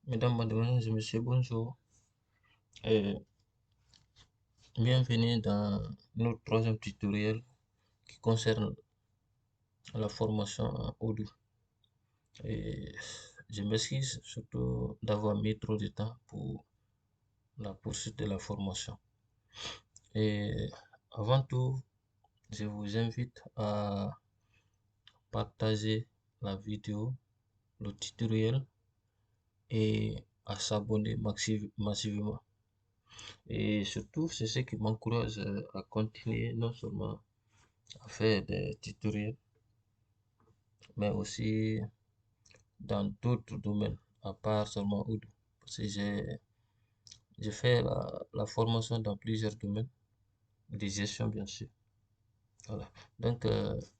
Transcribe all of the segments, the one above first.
Mesdames, Mademoiselles et Messieurs, bonjour et bienvenue dans notre troisième tutoriel qui concerne la formation en Odoo. Et je m'excuse surtout d'avoir mis trop de temps pour la poursuite de la formation. Et avant tout, je vous invite à partager la vidéo, le tutoriel et à s'abonner massivement. Et surtout, c'est ce qui m'encourage à continuer non seulement à faire des tutoriels, mais aussi dans d'autres domaines, à part seulement Odoo. Parce que j'ai fait la formation dans plusieurs domaines, de gestion bien sûr. Voilà. Donc,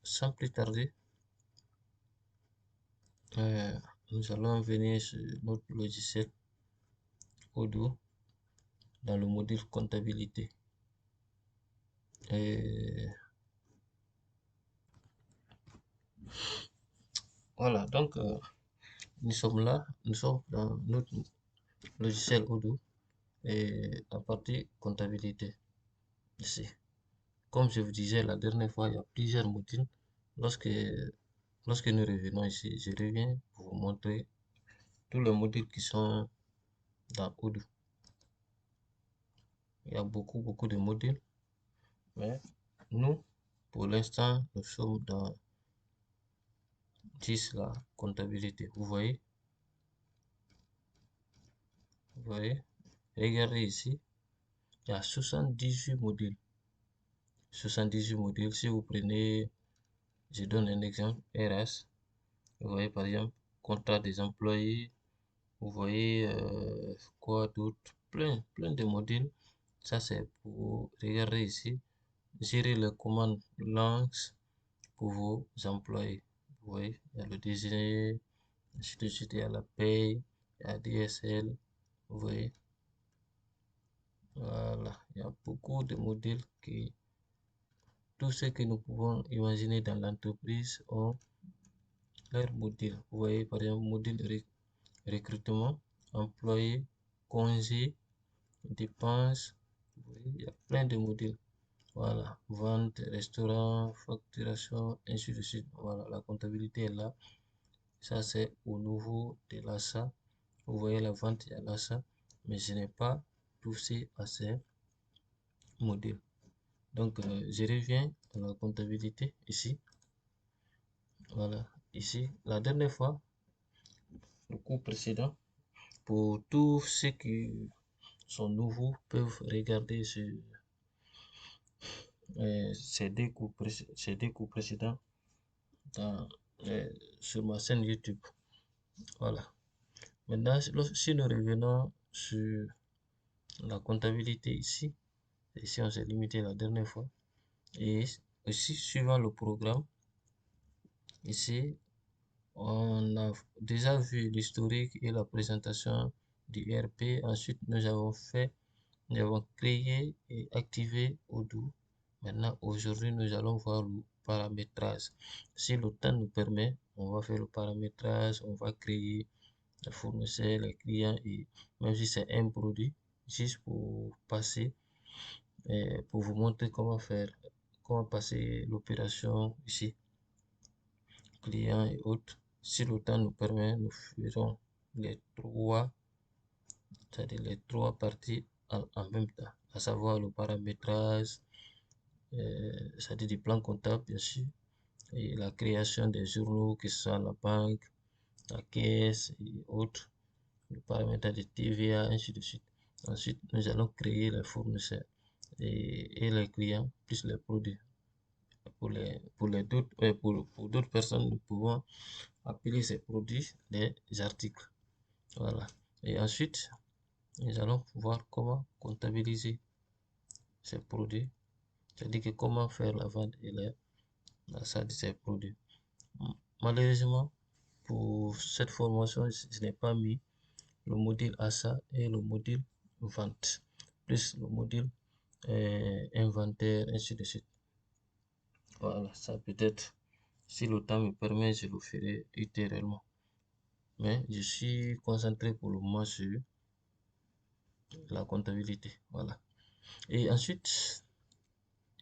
sans plus tarder, euh, nous allons venir sur notre logiciel Odoo dans le module comptabilité. Et voilà, donc nous sommes là, nous sommes dans notre logiciel Odoo et la partie comptabilité ici. Comme je vous disais la dernière fois, il y a plusieurs modules. Lorsque, lorsque nous revenons ici, je reviens pour vous montrer tous les modules qui sont dans Odoo. Il y a beaucoup de modules, mais nous, pour l'instant, nous sommes dans 10, la comptabilité. Vous voyez, regardez ici, il y a 78 modules. 78 modules, si vous prenez, je donne un exemple, RS, vous voyez par exemple, contrat des employés, vous voyez quoi d'autre, plein de modules. Ça c'est pour regarder ici, gérer les commandes langues pour vos employés. Vous voyez, il y a le déjeuner, ainsi de suite, il y a la paye, il y a DSL, vous voyez. Voilà, il y a beaucoup de modules qui, tout ce que nous pouvons imaginer dans l'entreprise ont leur module. Vous voyez, par exemple, module recrutement, employé, congé, dépenses. Vous voyez, il y a plein de modules. Voilà, vente, restaurant, facturation, ainsi de suite. Voilà, la comptabilité est là. Ça, c'est au niveau de l'achat. Vous voyez la vente et l'achat, mais je n'ai pas touché à ces modules. Donc, je reviens à la comptabilité ici. Voilà, ici, la dernière fois, le cours précédent, pour tous ceux qui sont nouveaux, peuvent regarder ces deux cours précédents dans, sur ma chaîne YouTube. Voilà. Maintenant, si nous revenons sur la comptabilité ici on s'est limité la dernière fois. Et aussi, suivant le programme, ici, on a déjà vu l'historique et la présentation du ERP. Ensuite, nous avons créé et activé Odoo. Maintenant, aujourd'hui, nous allons voir le paramétrage. Si le temps nous permet, on va faire le paramétrage, on va créer les fournisseurs, les clients, et même si c'est un produit, juste pour passer, et pour vous montrer comment passer l'opération ici, clients et autres. Si le temps nous permet, nous ferons les trois, c'est-à-dire les trois parties en même temps, à savoir le paramétrage, c'est-à-dire du plan comptable, bien sûr, et la création des journaux, que ce soit la banque, la caisse et autres, le paramètre de TVA, ainsi de suite. Ensuite, nous allons créer les fournisseurs et les clients, plus les produits. Pour d'autres personnes, nous pouvons appeler ces produits des articles. Voilà. Et ensuite, nous allons voir comment comptabiliser ces produits, c'est-à-dire que comment faire la vente et l'achat de ces produits. Malheureusement, pour cette formation, je n'ai pas mis le module achat et le module vente, plus le module inventaire, ainsi de suite. Voilà, ça peut-être, si le temps me permet, je le ferai ultérieurement. mais je suis concentré pour le moment sur la comptabilité. Voilà. Et ensuite,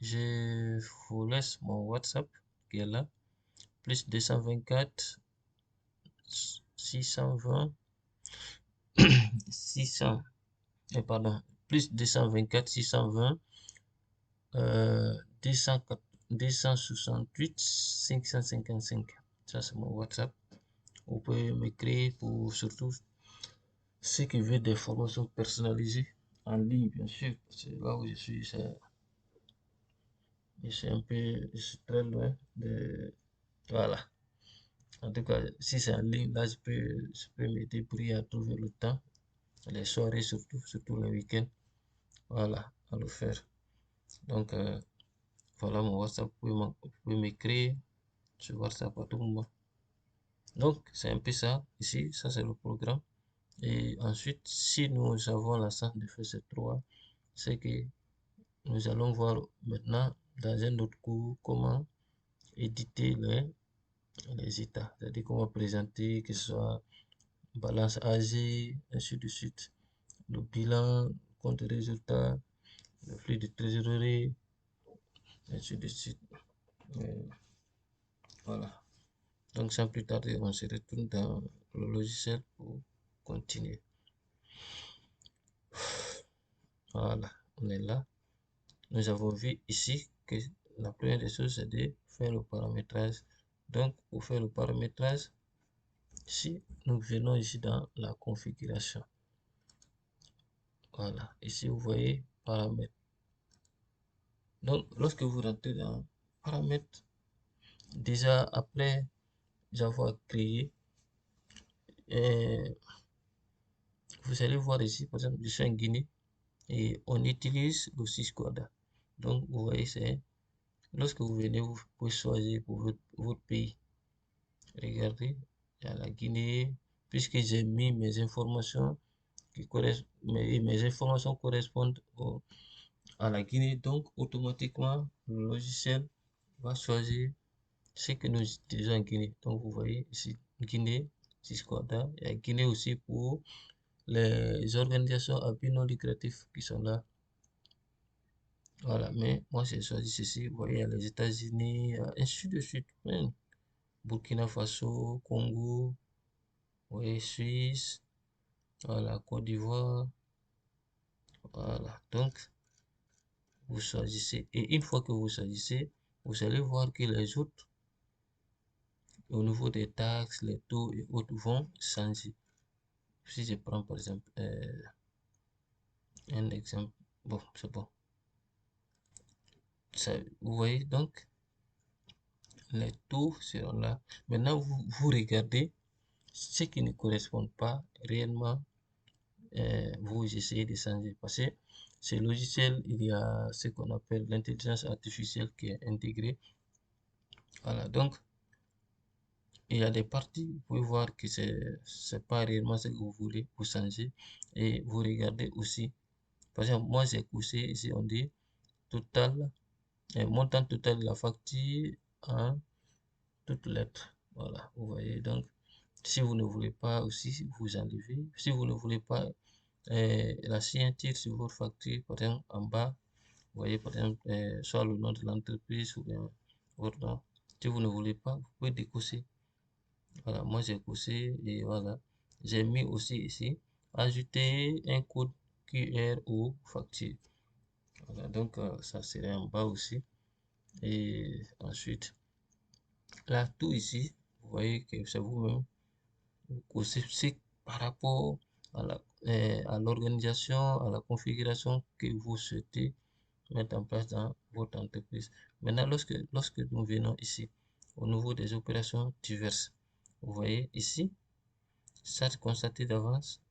je vous laisse mon WhatsApp qui est là, plus 224 620 600, pardon, plus 224 620 268 555. Ça, c'est mon WhatsApp. Vous pouvez m'écrire pour surtout ceux qui veulent des formations personnalisées en ligne, bien sûr. C'est là où je suis. Je suis très loin de. Voilà. En tout cas, si c'est en ligne, là, je peux me débrouiller à trouver le temps, les soirées surtout les week-ends. Voilà, à le faire. Donc, voilà mon WhatsApp. Vous pouvez m'écrire sur WhatsApp à tout moment. Donc, c'est un peu ça. Ici, ça, c'est le programme. Et ensuite, si nous avons la chance de faire ces trois, c'est que nous allons voir maintenant dans un autre cours comment éditer les états. C'est-à-dire comment présenter, que ce soit balance AG, ainsi de suite. Le bilan, compte de résultat, le flux de trésorerie, ainsi de suite. Euh, voilà. Donc sans plus tarder, on se retourne dans le logiciel pour continuer. Voilà, on est là. Nous avons vu ici que la première des choses, c'est de faire le paramétrage. Donc, pour faire le paramétrage, ici, nous venons ici dans la configuration. Voilà, ici, vous voyez paramètres. Donc, lorsque vous rentrez dans paramètres, déjà après avoir créé, vous allez voir ici, par exemple, je suis en Guinée et on utilise le Sysquada. Donc, vous voyez, c'est lorsque vous venez, vous pouvez choisir pour votre pays. Regardez, il y a la Guinée, puisque j'ai mis mes informations mes informations correspondent à la Guinée, donc automatiquement le logiciel va choisir ce que nous utilisons en Guinée. Donc vous voyez ici Guinée, Sysquada, il y a Guinée aussi pour les organisations à but non lucratif qui sont là. Voilà, mais moi j'ai choisi ceci. Vous voyez, il y a les États-Unis, ainsi de suite. Burkina Faso, Congo, oui, Suisse, voilà, Côte d'Ivoire, voilà. Donc, vous choisissez. Et une fois que vous choisissez, vous allez voir que les autres, au niveau des taxes, les taux et autres vont changer. Si je prends par exemple un exemple, bon, c'est bon. Ça, vous voyez, donc, les taux seront là. Maintenant, vous regardez ce qui ne correspond pas réellement, vous essayez de changer. Parce que ce logiciel, il y a ce qu'on appelle l'intelligence artificielle qui est intégrée. Voilà, donc il y a des parties, vous pouvez voir que c'est pas réellement ce que vous voulez, vous changez et vous regardez aussi. Par exemple, moi j'ai couché ici, on dit total, montant total de la facture en toutes lettres. Voilà, vous voyez. Donc, si vous ne voulez pas aussi, vous enlevez. Si vous ne voulez pas la signature sur votre facture, par exemple, en bas, vous voyez, par exemple, soit le nom de l'entreprise ou bien votre nom. Si vous ne voulez pas, vous pouvez décocher. Voilà, moi j'ai couché et voilà. J'ai mis aussi ici, ajouter un code QR ou facture. Voilà, donc ça serait en bas aussi. Et ensuite, là, tout ici, vous voyez que c'est vous-même. Aussi, c'est par rapport à l'organisation, à la configuration que vous souhaitez mettre en place dans votre entreprise. Maintenant, lorsque nous venons ici, au niveau des opérations diverses, vous voyez ici, charges constatées d'avance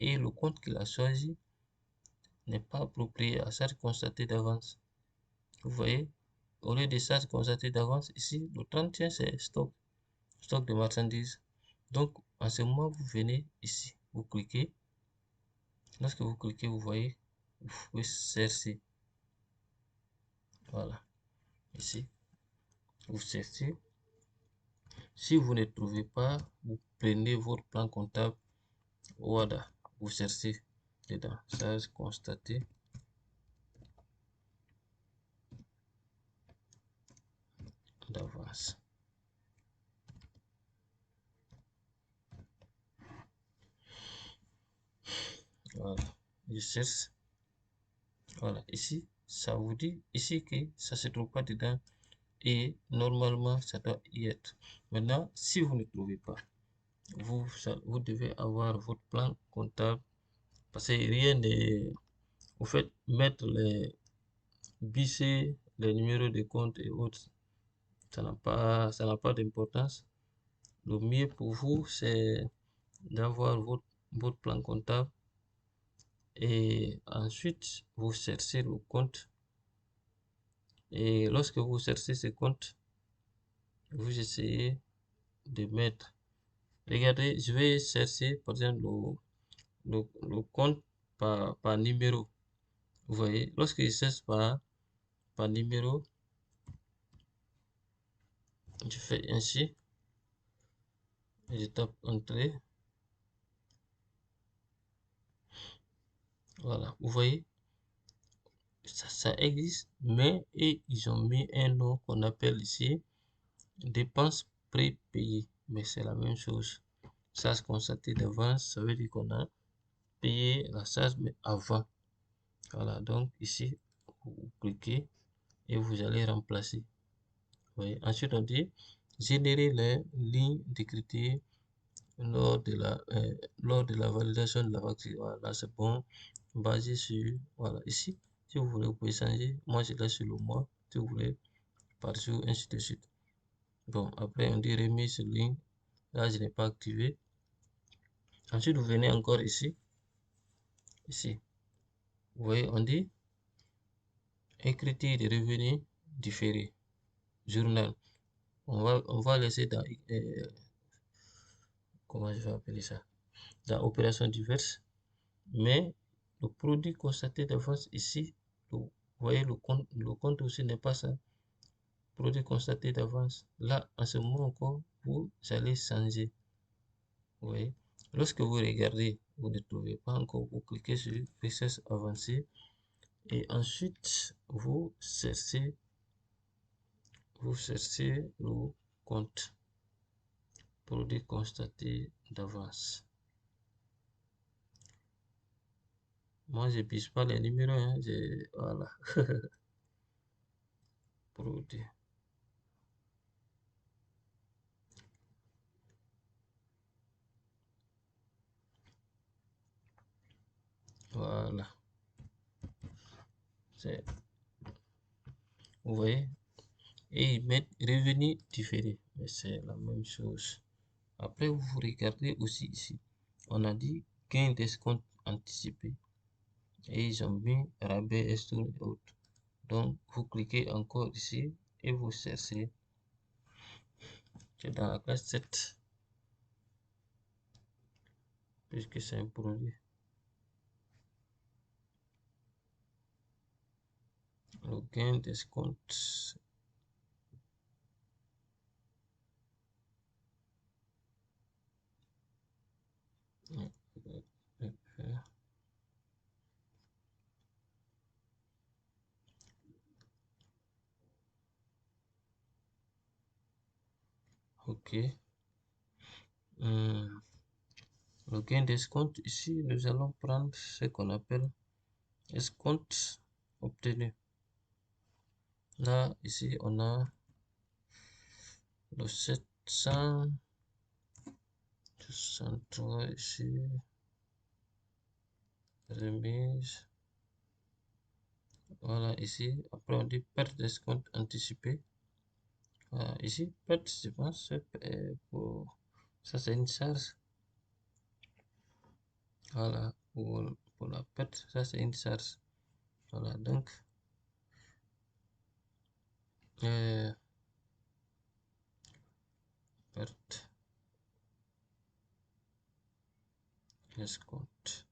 et le compte qu'il a choisi n'est pas approprié à charges constatées d'avance. Vous voyez, au lieu de charges constatées d'avance, ici, le 31, c'est stock de marchandises. Donc, en ce moment, vous venez ici, vous cliquez. Lorsque vous cliquez, vous voyez, vous pouvez chercher. Voilà, ici, vous cherchez. Si vous ne trouvez pas, vous prenez votre plan comptable, voilà, vous cherchez dedans. Ça, c'est constaté d'avance. Voilà, je cherche. Voilà, ici, ça vous dit ici que ça se trouve pas dedans et normalement ça doit y être. Maintenant, si vous ne trouvez pas, vous devez avoir votre plan comptable parce que rien n'est. Vous faites mettre les BC, les numéros de compte et autres, ça n'a pas d'importance. Le mieux pour vous, c'est d'avoir votre plan comptable et ensuite vous cherchez le compte. Et lorsque vous cherchez ce compte, vous essayez de mettre. Regardez, je vais chercher par exemple le compte par numéro. Vous voyez, lorsque je cherche par numéro, je fais ainsi, je tape entrée. Voilà, vous voyez, ça existe, mais ils ont mis un nom qu'on appelle ici dépenses prépayées. Mais c'est la même chose. Ça se constaté d'avance, ça veut dire qu'on a payé la charge, mais avant. Voilà, donc ici, vous cliquez et vous allez remplacer. Vous voyez. Ensuite, on dit générer les lignes d'écriture lors de la validation de la facture. Voilà, c'est bon. Basé sur, voilà, ici, si vous voulez, vous pouvez changer. Moi, je laisse sur le mois, si vous voulez, par jour, ainsi de suite. Bon, après, on dit remise sur ligne. Là, je n'ai pas activé. Ensuite, vous venez encore ici. Ici. Vous voyez, on dit écriture de revenus différés. Journal. On va laisser dans, comment je vais appeler ça? Dans opérations diverses. Mais le produit constaté d'avance ici, vous voyez, le compte aussi n'est pas ça. Produit constaté d'avance. Là, en ce moment encore, vous allez changer. Vous voyez. Lorsque vous regardez, vous ne trouvez pas encore, vous cliquez sur recherche avancée et ensuite vous cherchez le compte produit constaté d'avance. Moi, je pige pas les numéros, hein, voilà. Produit. Voilà. Vous voyez? Et ils mettent revenus différés. Mais c'est la même chose. Après, vous regardez aussi ici. On a dit gain d'escompte anticipé. Et ils ont mis rabais et autres. Donc, vous cliquez encore ici et vous cherchez. C'est dans la classe 7. Puisque c'est un produit. Le gain d'escompte. Ok. Le gain d'escompte, ici, nous allons prendre ce qu'on appelle escompte obtenu. Là, ici, on a le 763 ici. Remise. Voilà, ici. Après, on dit perte d'escompte anticipée. Voilà, ici, perte, je pense, pour... Ça, c'est une charge. Voilà, pour la perte, ça, c'est une charge. Voilà, donc, perte d'escompte.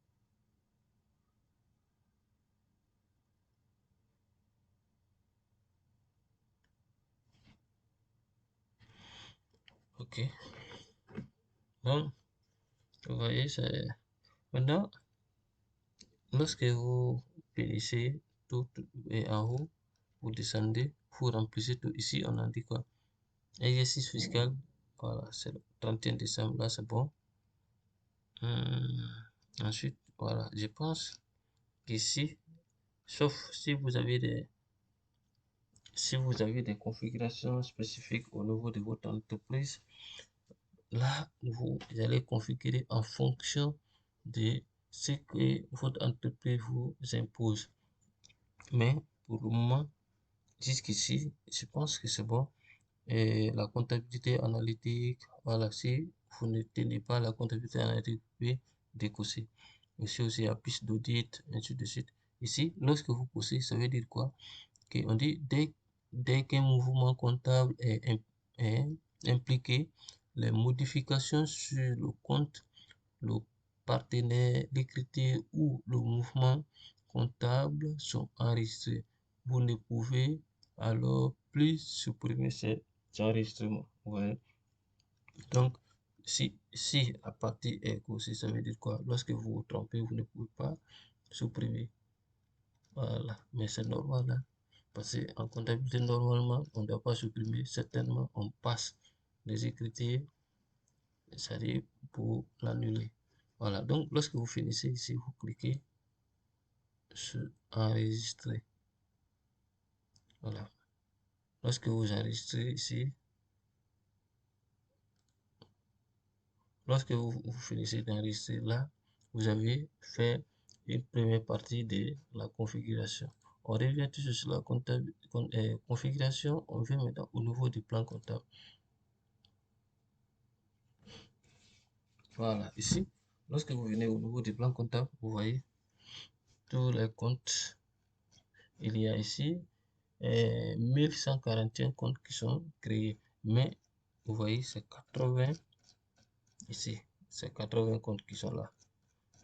Ok, Ok. Donc, vous voyez, c'est... Maintenant, lorsque vous finissez tout et en haut, vous descendez, vous remplissez tout. Ici, on a dit quoi? Exercice fiscal. Voilà, c'est le 31 décembre. Là, c'est bon. Ensuite, voilà, je pense qu'ici, sauf si vous avez des configurations spécifiques au niveau de votre entreprise, là, vous allez configurer en fonction de ce que votre entreprise vous impose. Mais pour le moment, jusqu'ici, je pense que c'est bon. Et la comptabilité analytique, voilà, si vous ne tenez pas la comptabilité analytique, vous pouvez décocher. Ici aussi, il y a piste d'audit, ainsi de suite. Ici, lorsque vous posez, ça veut dire quoi? On dit dès qu'un mouvement comptable est impliqué, les modifications sur le compte, le partenaire, l'écriture ou le mouvement comptable sont enregistrés. Vous ne pouvez alors plus supprimer ces enregistrements. Ouais. Donc, si la partie est cochée, ça veut dire quoi? Lorsque vous vous trompez, vous ne pouvez pas supprimer. Voilà, mais c'est normal, hein? Parce qu'en comptabilité, normalement, on ne doit pas supprimer. Certainement, on passe les écritures, c'est-à-dire pour l'annuler. Voilà, donc lorsque vous finissez ici, vous cliquez sur enregistrer. Voilà, lorsque vous enregistrez ici, lorsque vous finissez d'enregistrer là, vous avez fait une première partie de la configuration. On revient toujours sur la configuration, on vient maintenant au niveau du plan comptable. Voilà, ici, lorsque vous venez au niveau du plan comptable, vous voyez tous les comptes. Il y a ici 1141 comptes qui sont créés. Mais vous voyez, c'est 80 ici. C'est 80 comptes qui sont là.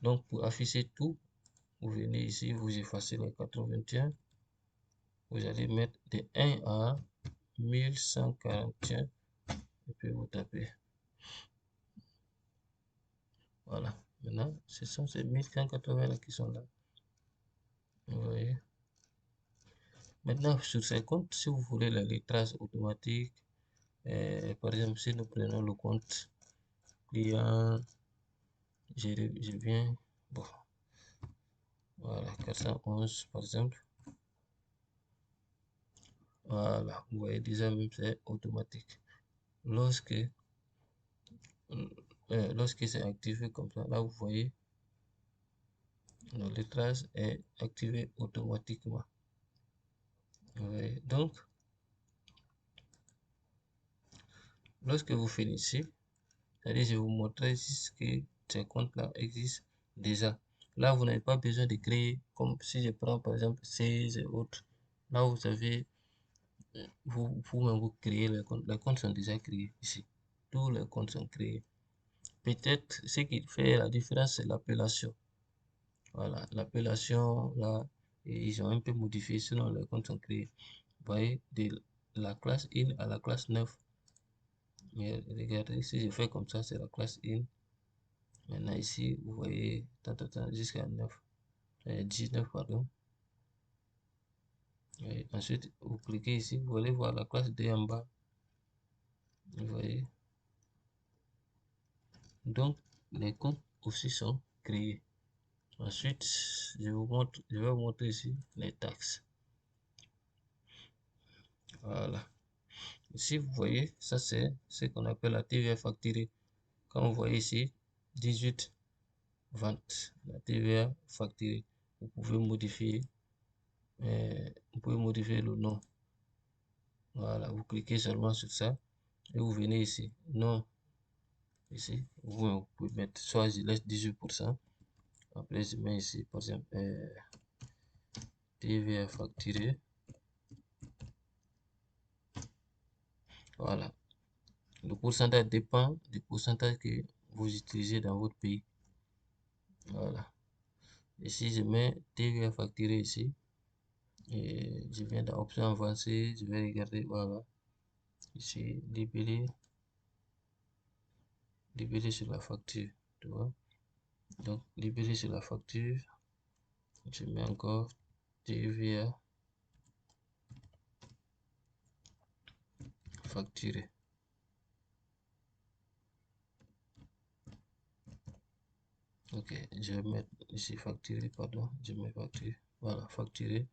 Donc, pour afficher tout, vous venez ici, vous effacez les 81. Vous allez mettre de 1 à 1141 et puis vous tapez. Voilà. Maintenant, ce sont ces 1180 là qui sont là. Vous voyez. Maintenant, sur ces comptes, si vous voulez les lettrages automatiques, par exemple, si nous prenons le compte client, je viens, bon, voilà, 411 par exemple. Voilà, vous voyez déjà même c'est automatique. Lorsque, lorsque c'est activé comme ça, là vous voyez, le lettrage est activé automatiquement. Vous voyez, donc, lorsque vous finissez, c'est-à-dire je vais vous montrer ce que ces comptes-là existent déjà. Là, vous n'avez pas besoin de créer, comme si je prends par exemple 16 et autres. Là, vous avez, vous-même vous créez les comptes. Les comptes sont déjà créés ici. Tous les comptes sont créés. Peut-être ce qui fait la différence, c'est l'appellation. Voilà, l'appellation, là, ils ont un peu modifié, sinon les comptes sont créés. Vous voyez, de la classe 1 à la classe 9. Mais regardez, si je fais comme ça, c'est la classe 1. Maintenant ici, vous voyez, jusqu'à 9, 19, pardon. Et ensuite, vous cliquez ici, vous allez voir la classe D en bas. Vous voyez. Donc, les comptes aussi sont créés. Ensuite, je vais vous montrer ici les taxes. Voilà. Ici, vous voyez, ça c'est ce qu'on appelle la TVA facturée. Quand vous voyez ici, 18 ventes, la TVA facturée. Vous pouvez modifier, le nom. Voilà, vous cliquez seulement sur ça et vous venez ici. Non, ici, vous pouvez mettre, soit je laisse 18%. Après, je mets ici, par exemple, TVA facturée. Voilà. Le pourcentage dépend du pourcentage que vous utilisez dans votre pays. Voilà. Ici, je mets TVA facturée ici. Et je viens dans option avancée. Je vais regarder. Voilà. Ici, libellé. libellé sur la facture, tu vois. Donc, libellé sur la facture, je mets encore TVA facturé. Ok, je vais mettre ici facturé, pardon, je mets facturé. Voilà, facturé.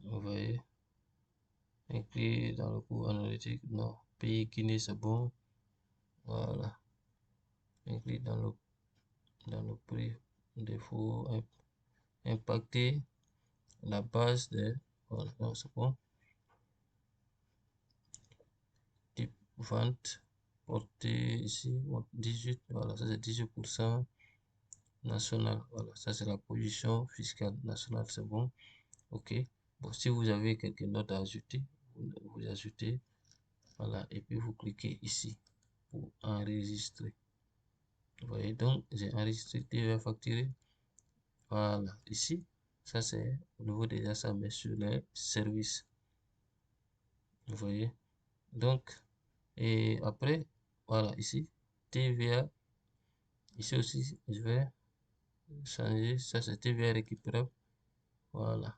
Vous voyez, inclus dans le coût analytique, non. Pays Guinée, c'est bon. Voilà, inclus dans le prix. Défaut impacté la base de. Voilà, c'est bon. Type vente portée ici, 18. Voilà, ça c'est 18%. National, voilà, ça c'est la position fiscale nationale, c'est bon. Ok. Bon, si vous avez quelques notes à ajouter, vous ajoutez. Voilà, et puis vous cliquez ici pour enregistrer. Vous voyez, donc j'ai enregistré TVA facturé. Voilà, ici, ça c'est au niveau déjà ça, mais sur les services. Vous voyez, donc, et après, voilà, ici, TVA. Ici aussi, je vais changer. Ça c'est TVA récupérable. Voilà.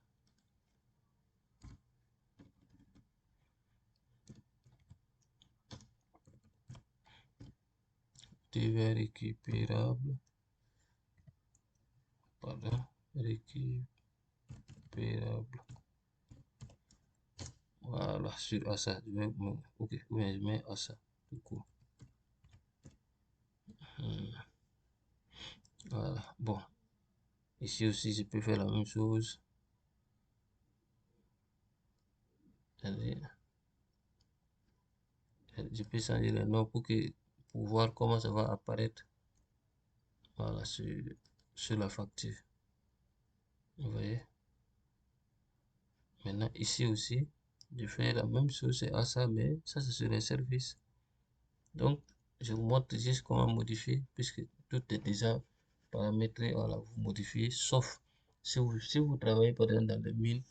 TVA récupérable. Pardon, récupérable. Voilà, sur ASA, je vais, ok, mais je mets ASA, du coup. Voilà, bon, ici aussi, je peux faire la même chose. Je peux changer le nom pour voir comment ça va apparaître. Voilà, sur la facture. Vous voyez. Maintenant, ici aussi, je fais la même chose, c'est ASA, mais ça, c'est sur les services. Donc, je vous montre juste comment modifier, puisque tout est déjà paramétré. Voilà, vous modifiez, sauf si vous travaillez par exemple dans les mines,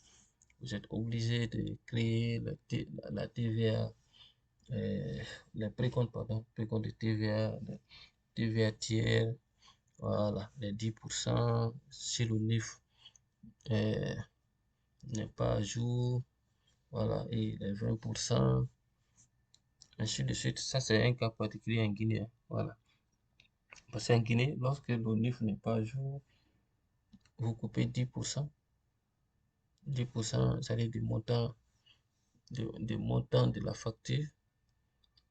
vous êtes obligé de créer la TVA, les précomptes, pardon, précomptes de TVA, les TVA tiers, voilà, les 10%, si le NIF n'est pas à jour, voilà, et les 20%, ainsi de suite. Ça, c'est un cas particulier en Guinée, hein, voilà. Parce qu'en Guinée, lorsque le NIF n'est pas à jour, vous coupez 10%. 10%, c'est-à-dire du montant, du montant de la facture.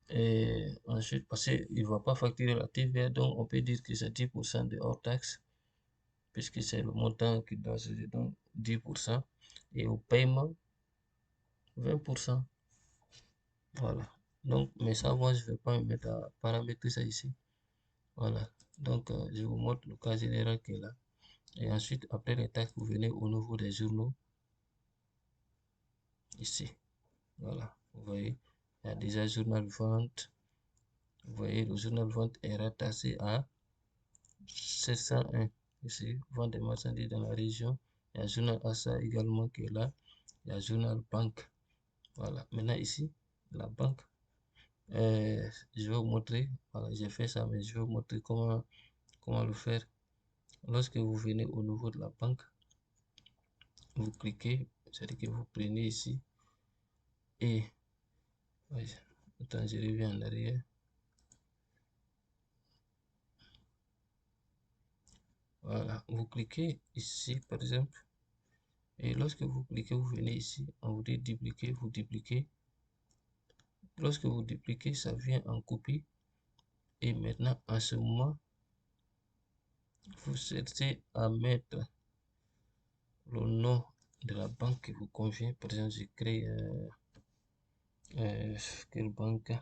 Et ensuite, parce qu'il ne va pas facturer la TVA, donc on peut dire que c'est 10% de hors taxe, puisque c'est le montant qui doit se donc 10%. Et au paiement, 20%. Voilà. Donc, mais ça, moi, je ne vais pas me mettre à paramétrer ça ici. Voilà. Donc, je vous montre le cas général qui est là. Et ensuite, après les taxes, vous venez au niveau des journaux. Ici. Voilà. Vous voyez, il y a déjà journal vente. Vous voyez, le journal vente est rattaché à 701. Ici, vente des marchandises dans la région. Il y a journal ASA également qui est là. Il y a journal banque. Voilà. Maintenant, ici, la banque. Je vais vous montrer. Voilà, j'ai fait ça, mais je vais vous montrer comment le faire. Lorsque vous venez au niveau de la banque, vous cliquez, c'est-à-dire que vous prenez ici et attends, je reviens en arrière. Voilà, vous cliquez ici par exemple, et lorsque vous cliquez, vous venez ici, on vous dit dupliquer, vous dupliquez. Lorsque vous dupliquez, ça vient en copie. Et maintenant, en ce moment, vous cherchez à mettre le nom de la banque qui vous convient. Par exemple, je crée quelle banque?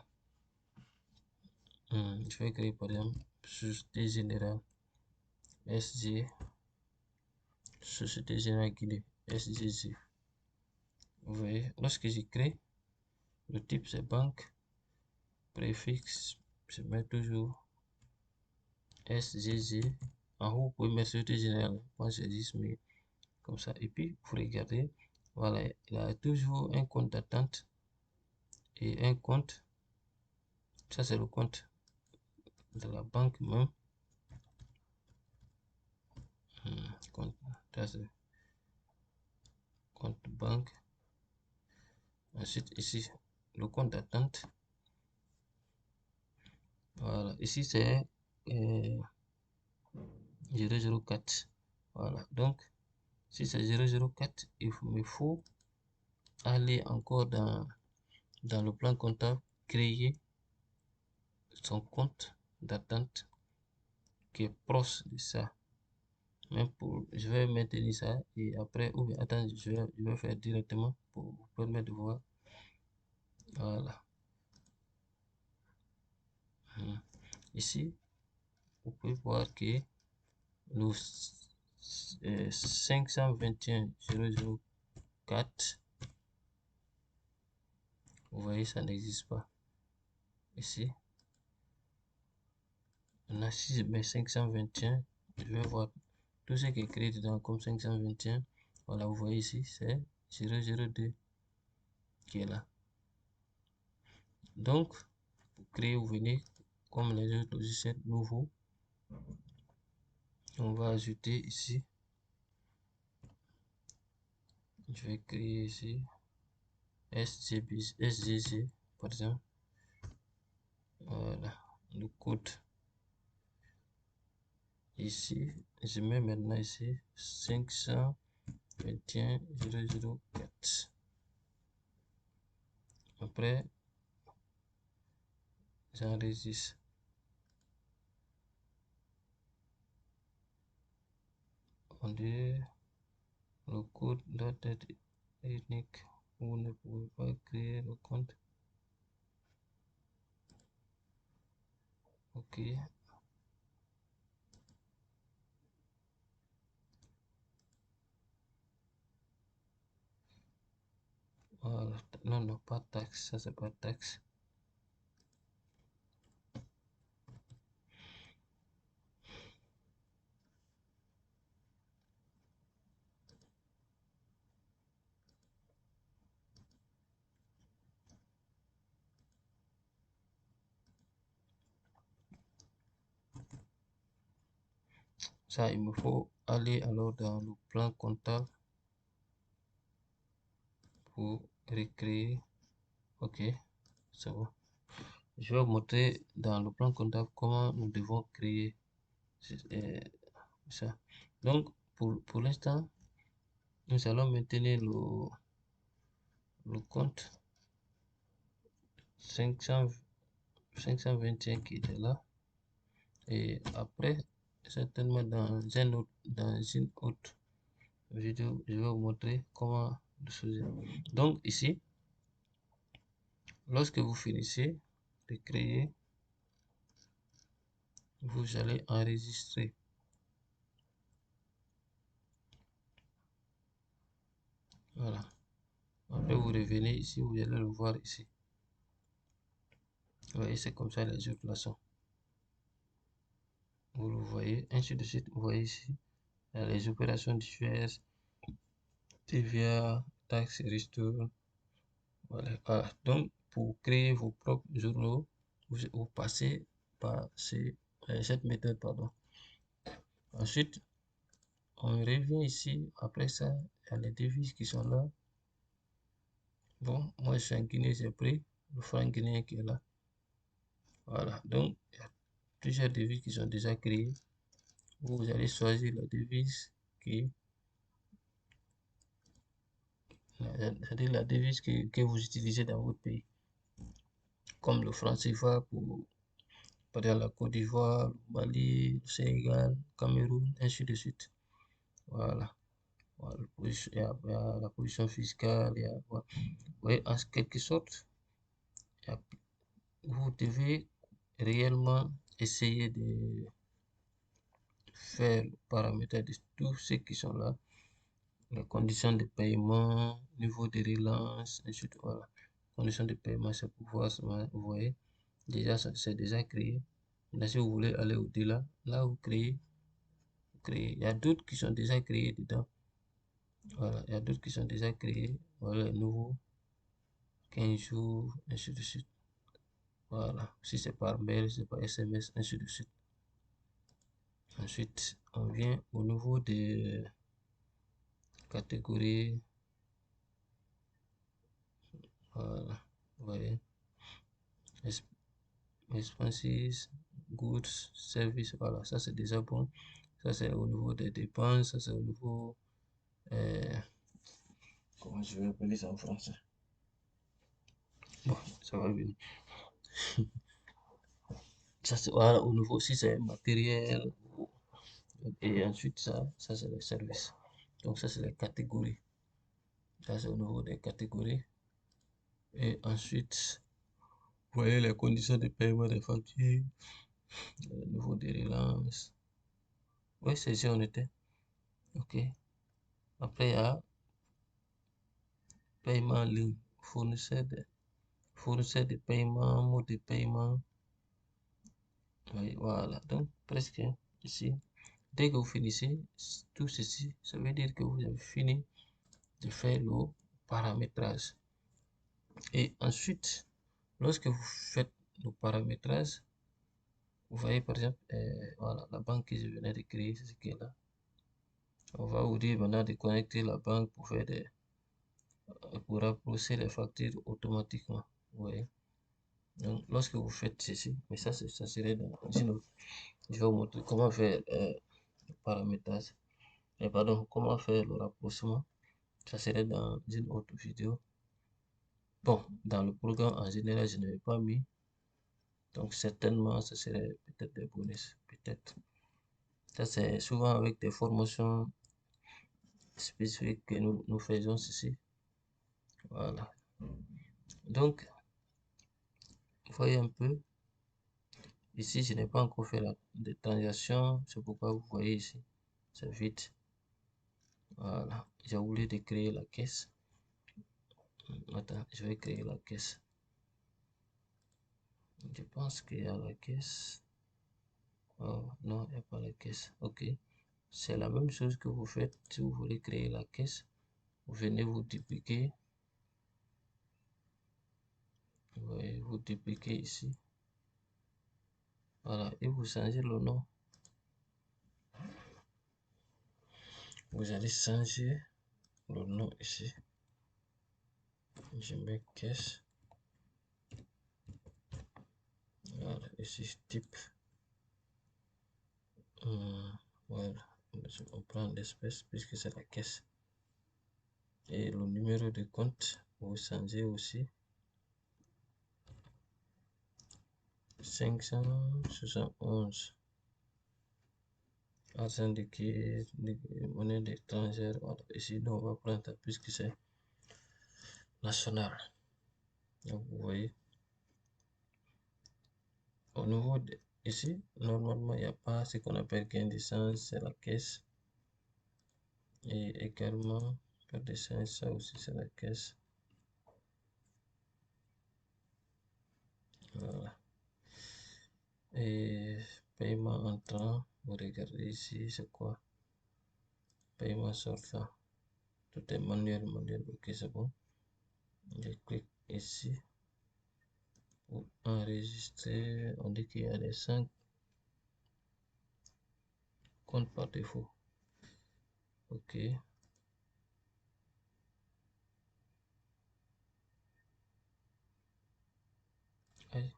Je vais créer par exemple Société Générale SG, Société Générale Guinée, SGG. Vous voyez, lorsque je crée, le type c'est banque, préfixe, je mets toujours SGG. En haut, vous pouvez mettre Société Générale. Moi, j'ai 10 000 comme ça. Et puis, vous regardez, voilà, il y a toujours un compte d'attente et un compte. Ça, c'est le compte de la banque même. Compte, ça c'est compte banque. Ensuite, ici, le compte d'attente. Voilà, ici c'est 004. Voilà, donc si c'est 004, il me faut aller encore dans le plan comptable, créer son compte d'attente qui est proche de ça. Même pour, je vais maintenir ça et après, ou bien attends, je vais faire directement pour vous permettre de voir. Voilà. Ici, vous pouvez voir que le 521 004, vous voyez, ça n'existe pas. Ici, on a si je mets 521, je vais voir tout ce qui est créé dedans comme 521. Voilà, vous voyez ici, c'est 002 qui est là. Donc, pour créer, vous venez comme les autres logiciels nouveaux. On va ajouter ici. Je vais créer ici SGG par exemple. Voilà, le code. Ici, je mets maintenant ici 521 004. Après, j'enregistre. On dit le code doit être unique. Vous ne pouvez pas créer le compte. Ok. Voilà. Non, non, pas taxe. Ça, c'est pas taxe. Ça, il me faut aller alors dans le plan comptable pour recréer. Ok, c'est bon. Je vais vous montrer dans le plan comptable comment nous devons créer ça. Donc, pour l'instant, nous allons maintenir le compte 521 qui était là. Et après, certainement dans une autre vidéo, je vais vous montrer comment le choisir. Donc ici, lorsque vous finissez de créer, vous allez enregistrer. Voilà. Après, vous revenez ici, vous allez le voir ici. Vous voyez, c'est comme ça les autres là sont. Vous le voyez, ainsi de suite. Vous voyez ici, les opérations diverses, TVA, taxes, ristournes. Voilà. Voilà. Donc, pour créer vos propres journaux, vous passez par cette méthode, pardon. Ensuite, on revient ici. Après ça, il y a les devises qui sont là. Bon, moi, je suis en Guinée, j'ai pris le franc guinéen qui est là. Voilà. Donc, il y a plusieurs devises qui sont déjà créées. Vous allez choisir la devise qui, c'est-à-dire la devise que vous utilisez dans votre pays. Comme le franc CFA pour par exemple la Côte d'Ivoire, le Mali, le Sénégal, le Cameroun, ainsi de suite. Voilà. Voilà, il y a la position fiscale, voilà. Oui, en quelque sorte, vous devez réellement essayer de faire le paramétrage de tous ceux qui sont là, les conditions de paiement, niveau de relance, ainsi de suite. Voilà. Conditions de paiement, c'est pour voir, vous voyez, déjà, c'est déjà créé. Maintenant, si vous voulez aller au-delà, là, vous créez. Il y a d'autres qui sont déjà créés dedans. Voilà, il y a d'autres qui sont déjà créés. Voilà, les nouveaux, 15 jours, ainsi de suite. Voilà. Si c'est par mail, c'est par SMS, ainsi de suite. Ensuite, on vient au niveau des catégories. Voilà. Vous voyez. Expenses, goods, services. Voilà. Ça, c'est déjà bon. Ça, c'est au niveau des dépenses. Ça, c'est au niveau. Comment je vais appeler ça en français? Bon, ça va venir. Ça, c'est voilà, au niveau aussi, c'est matériel. Et ensuite, ça c'est les services. Donc, ça, c'est les catégories. Ça, c'est au niveau des catégories. Et ensuite, vous voyez les conditions de paiement des factures, au niveau des relances. Oui, c'est ici on était. OK. Après, il y a paiement en ligne, fournisseur de paiement, mode de paiement. Oui, voilà. Donc, presque ici. Dès que vous finissez tout ceci, ça veut dire que vous avez fini de faire le paramétrage. Et ensuite, lorsque vous faites le paramétrage, vous voyez par exemple, voilà, la banque que je venais de créer, c'est ce qui est là. On va vous dire maintenant de connecter la banque pour faire pour rapprocher les factures automatiquement. Vous voyez. Donc, lorsque vous faites ceci, mais ça serait dans une autre. Je vais vous montrer comment faire le paramétrage. Et pardon, comment faire le rapprochement. Ça serait dans une autre vidéo. Bon, dans le programme en général, je n'avais pas mis. Donc, certainement, ce serait peut-être des bonus. Peut-être. Ça, c'est souvent avec des formations spécifiques que nous faisons ceci. Voilà. Donc, vous voyez un peu. Ici, je n'ai pas encore fait de transaction. C'est pourquoi vous voyez ici. C'est vide. Voilà. J'ai oublié de créer la caisse. Attends, je vais créer la caisse. Je pense qu'il y a la caisse. Oh, non, il n'y a pas la caisse. Ok. C'est la même chose que vous faites si vous voulez créer la caisse. Vous venez vous dupliquer. Vous voyez, vous dupliquez ici. Voilà. Et vous changez le nom. Vous allez changer le nom ici. Je mets caisse. Voilà. Ici, type. Voilà. On prend l'espèce puisque c'est la caisse. Et le numéro de compte, vous changez aussi. 571. Argent liquide, monnaie étrangère. Voilà. Ici, nous, on va prendre puisque c'est national. Donc, vous voyez. Au niveau de, ici, normalement, il n'y a pas ce qu'on appelle gain d'essence, c'est la caisse. Et également, perte d'essence, ça aussi, c'est la caisse. Voilà. Et paiement entrant, vous regardez ici, c'est quoi? Paiement sortant. Tout est manuel. Ok, c'est bon. Je clique ici pour enregistrer. On dit qu'il y a les 5 comptes par défaut. Ok. Allez.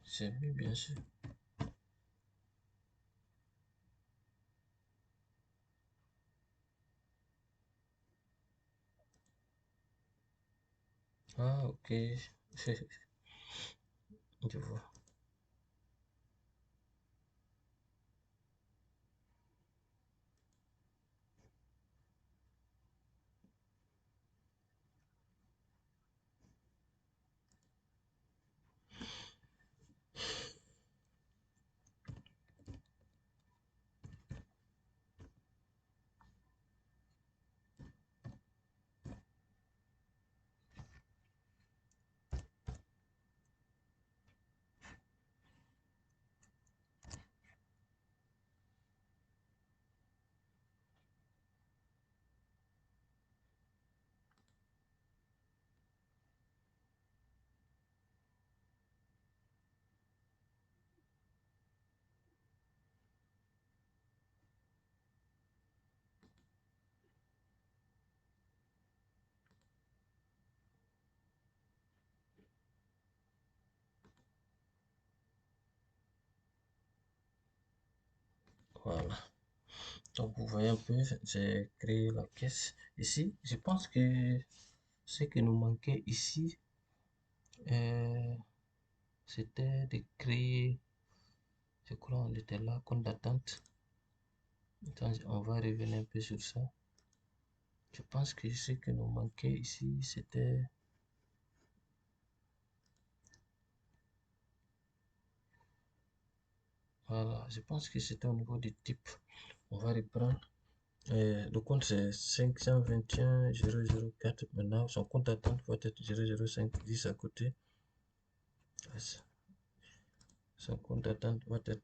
C'est mieux, bien sûr. Ah, ok. Je vois. Voilà. Donc, vous voyez un peu, j'ai créé la caisse ici. Je pense que ce qui nous manquait ici, euh, c'était de créer, je crois, on était là, compte d'attente. On va revenir un peu sur ça. Je pense que ce qui nous manquait ici, c'était... Voilà, je pense que c'était au niveau du type. On va reprendre. Le compte c'est 521 004. Maintenant, son compte d'attente va être 00510 à côté. Son compte d'attente va être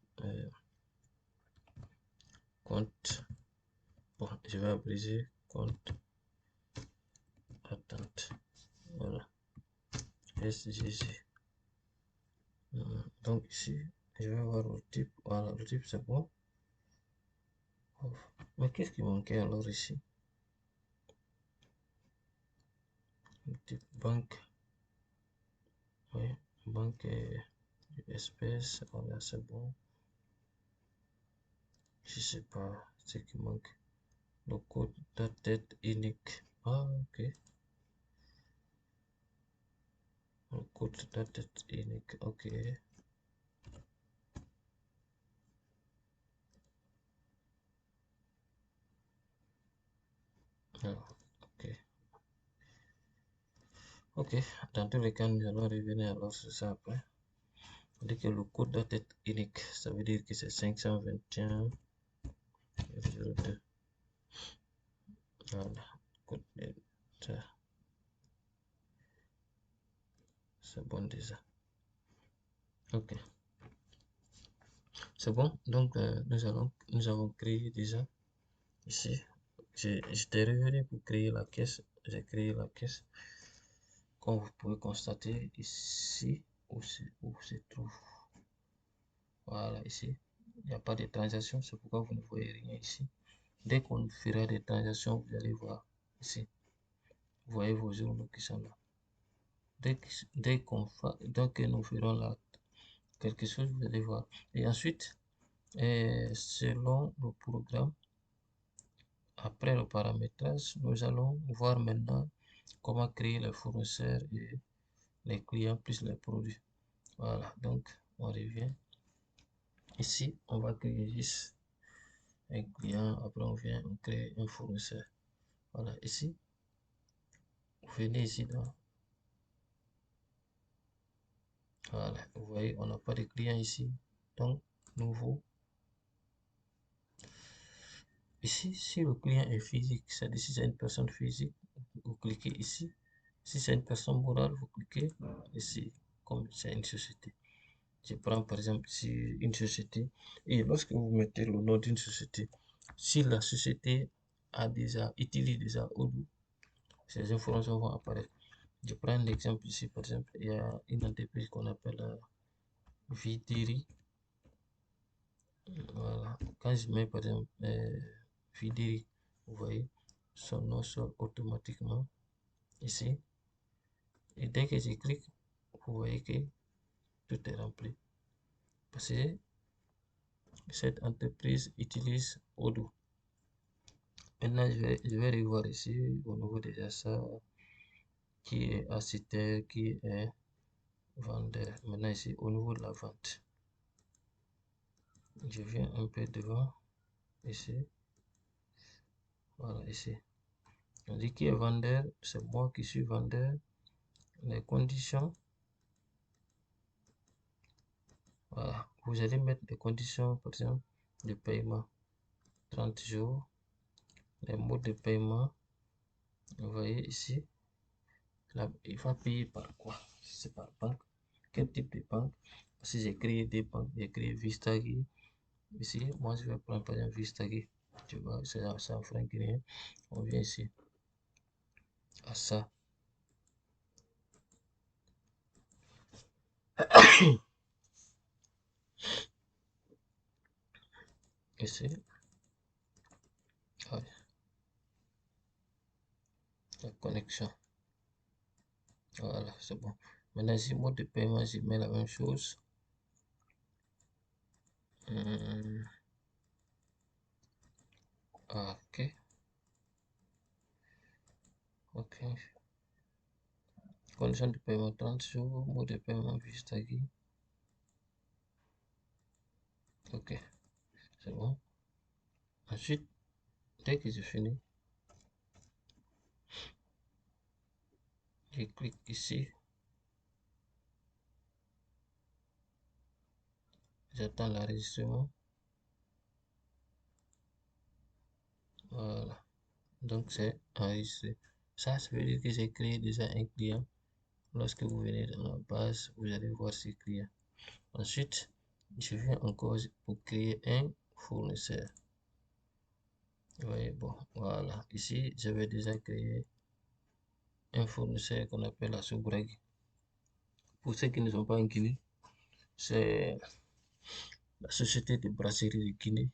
compte. Bon, je vais abréger compte attente. Voilà. SGG. Donc ici, je vais voir le type. Voilà, le type c'est bon. Oh. Mais qu'est-ce qui manquait alors ici? Le type banque. Oui, banque espèce. Voilà, c'est bon. Je sais pas ce qui manque. Le code de tête unique. Ah, ok. Le code de tête unique. Ok. Alors, ok. Ok. Dans tous les cas, nous allons revenir alors sur ça après. On dit que le code doit être unique. Ça veut dire que c'est 521 02. Voilà. Code ça. C'est bon déjà. Ok. C'est bon. Donc, nous avons créé déjà ici. J'étais revenu pour créer la caisse. J'ai créé la caisse. Comme vous pouvez constater ici, où se trouve. Voilà, ici. Il n'y a pas de transaction. C'est pourquoi vous ne voyez rien ici. Dès qu'on fera des transactions, vous allez voir ici. Vous voyez vos journaux qui sont là. Dès que nous ferons là quelque chose, vous allez voir. Et ensuite, selon le programme, après le paramétrage, nous allons voir maintenant comment créer les fournisseurs et les clients plus les produits. Voilà, donc on revient. Ici, on va créer juste un client, après on crée un fournisseur. Voilà, ici, vous venez ici dans... Voilà, vous voyez, on n'a pas de client ici. Donc, nouveau. Ici, si le client est physique, c'est-à-dire si c'est une personne physique, vous cliquez ici. Si c'est une personne morale, vous cliquez ici, comme c'est une société. Je prends par exemple ici une société. Et lorsque vous mettez le nom d'une société, si la société utilise déjà Odoo, ces informations vont apparaître. Je prends un exemple ici, par exemple, il y a une entreprise qu'on appelle Vidiri. Voilà. Quand je mets par exemple Vidiri, vous voyez, son nom sort automatiquement ici. Et dès que je clique, vous voyez que tout est rempli. Parce que cette entreprise utilise Odoo. Maintenant, je vais revoir ici au niveau des achats qui est acheteur, qui est vendeur. Maintenant, ici au niveau de la vente, je viens un peu devant ici. Voilà, ici. On dit qui est vendeur, c'est moi qui suis vendeur. Les conditions, voilà. Vous allez mettre les conditions, par exemple, de paiement. 30 jours, les modes de paiement. Vous voyez ici, là, il va payer par quoi? C'est par banque. Quel type de banque? Si j'ai créé des banques, j'ai créé Vistagi. Ici, moi je vais prendre par exemple Vistagi. Tu vois, c'est en franc guinéen. On vient ici à ça. Ici, ouais, la connexion. Voilà, c'est bon. Maintenant, ici, mode de paiement, je mets la même chose. Ok, ok. Condition de paiement 30 jours, mot de paiement Vistagui. Ok, c'est bon. Ensuite, dès que j'ai fini, je clique ici. J'attends l'enregistrement. Voilà. Donc c'est enregistré. Ça veut dire que j'ai créé déjà un client. Lorsque vous venez dans la base, vous allez voir ce client. Ensuite, je viens encore pour créer un fournisseur. Vous voyez, bon, voilà. Ici, j'avais déjà créé un fournisseur qu'on appelle la Soubragui. Pour ceux qui ne sont pas en Guinée, c'est la société de brasserie de Guinée.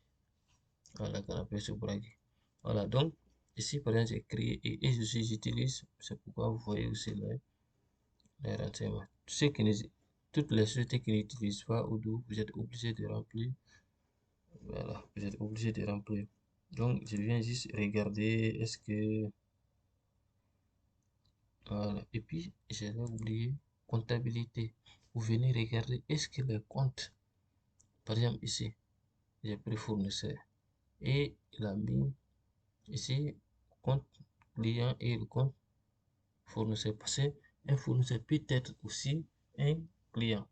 Voilà, qu'on appelle Soubragui. Voilà, donc, ici, par exemple, j'ai créé et j'utilise, c'est pourquoi vous voyez aussi les renseignements. Toutes les sociétés qui n'utilisent pas Odoo, vous êtes obligé de remplir. Voilà, vous êtes obligé de remplir. Donc, je viens juste regarder, est-ce que... Voilà, et puis, j'avais oublié comptabilité. Vous venez regarder, est-ce que les comptes, par exemple ici, j'ai pris fournisseur et il a mis ici compte client et le compte fournisseur. Parce qu'un fournisseur peut être aussi un client.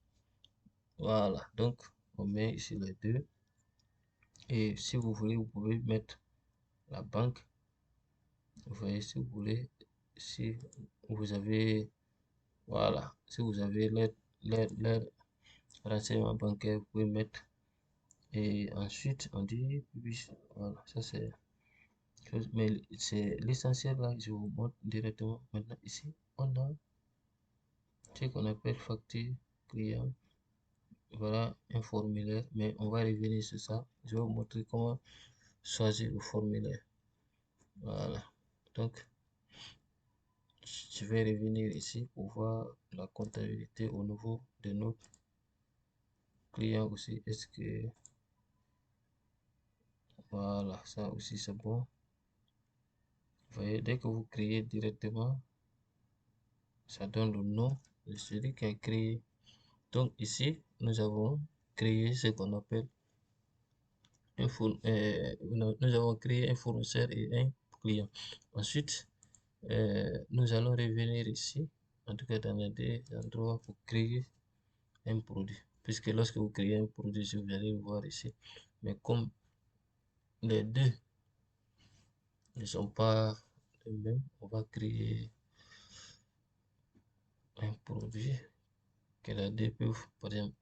Voilà, donc on met ici les deux. Et si vous voulez, vous pouvez mettre la banque. Vous voyez, si vous voulez, si vous avez, voilà, si vous avez leur renseignement bancaire, vous pouvez mettre. Et ensuite, on dit, voilà, ça c'est chose, mais c'est l'essentiel là, je vous montre directement. Maintenant, ici, on a ce qu'on appelle facture client. Voilà un formulaire, mais on va revenir sur ça. Je vais vous montrer comment choisir le formulaire. Voilà. Donc, je vais revenir ici pour voir la comptabilité au niveau de notre client aussi. Est-ce que, voilà, ça aussi c'est bon. Vous voyez, dès que vous créez directement, ça donne le nom de celui qui a créé. Donc ici, nous avons créé ce qu'on appelle nous avons créé un fournisseur et un client. Ensuite, nous allons revenir ici, en tout cas dans les deux endroits pour créer un produit. Puisque lorsque vous créez un produit, vous allez le voir ici. Mais comme les deux ne sont pas les mêmes, on va créer un produit que les deux peuvent, par exemple,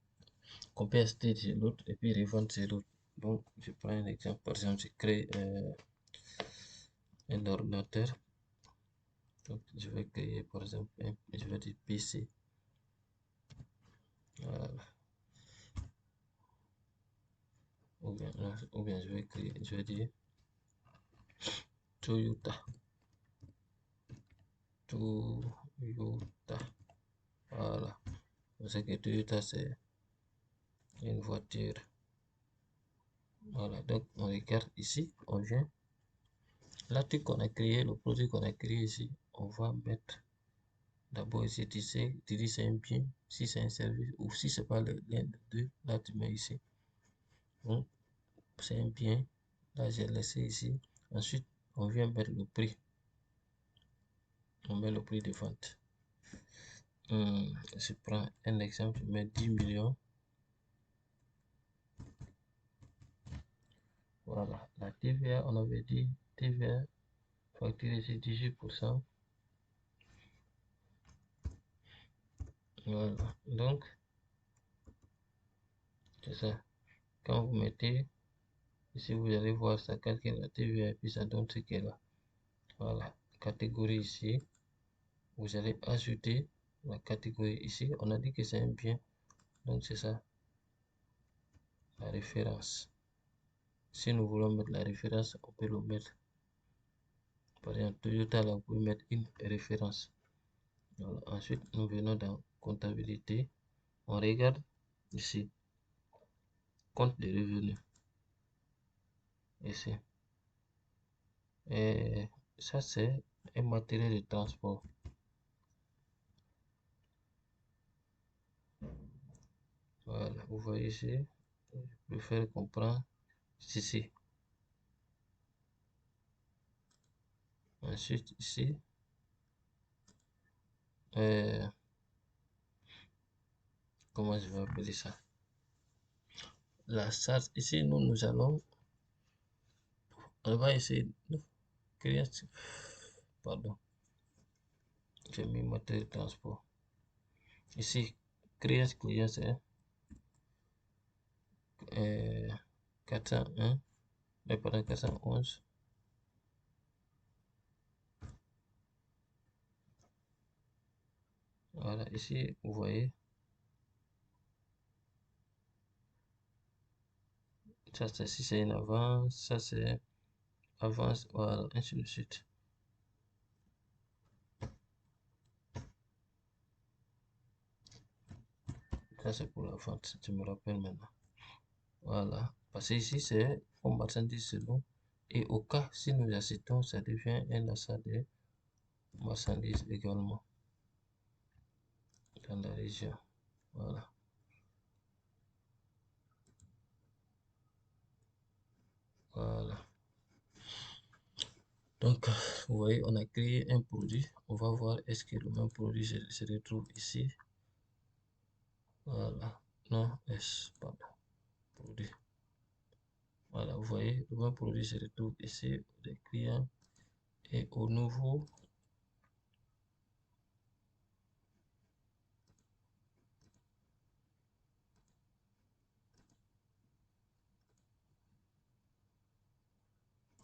qu'on peut acheter chez l'autre et puis revendre chez l'autre. Donc, je prends un exemple. Par exemple, je crée un ordinateur. Donc, je vais créer, par exemple, je vais dire PC. Voilà. Ou bien je vais créer, je vais dire Toyota. Toyota. Voilà. Vous savez que Toyota, c'est une voiture. Voilà. Donc, on regarde ici, on vient. L'article qu'on a créé, le produit qu'on a créé ici, on va mettre d'abord ici, tu dis c'est un bien, si c'est un service, ou si c'est pas l'un des deux, là tu mets ici. Donc, c'est un bien. Là, j'ai laissé ici. Ensuite, on vient mettre le prix. On met le prix de vente. Je prends un exemple, je mets 10 millions. Voilà, la TVA, on avait dit TVA facturée c'est 18%. Voilà, donc c'est ça. Quand vous mettez ici, vous allez voir ça calcule la TVA et puis ça donne ce qu'elle a. Voilà, catégorie ici, vous allez ajouter la catégorie ici. On a dit que c'est un bien, donc c'est ça, la référence. Si nous voulons mettre la référence, on peut le mettre. Par exemple, Toyota, là, vous pouvez mettre une référence. Voilà. Ensuite, nous venons dans comptabilité. On regarde ici, compte de revenus. Ici. Et ça, c'est un matériel de transport. Voilà, vous voyez ici, je préfère comprendre ici. Ensuite, ici, euh, comment je vais appeler ça? La charge, ici, nous allons, on va essayer de créer, pardon, j'ai mis matériel de transport. Ici, créer client, c'est 401, mais pardon, 411. Voilà, ici, vous voyez, ça, si c'est une avance, ça, c'est avance, voilà, ainsi de suite. Ça, c'est pour la vente, je me rappelle maintenant. Voilà, parce que ici, c'est comme marchandise selon. Et au cas, si nous achetons, ça devient un achat de marchandises également dans la région. Voilà, voilà. Donc, vous voyez, on a créé un produit. On va voir est-ce que le même produit se retrouve ici. Voilà, non, pardon, produit. Voilà, vous voyez, le même produit se retrouve ici, les clients. Et au nouveau,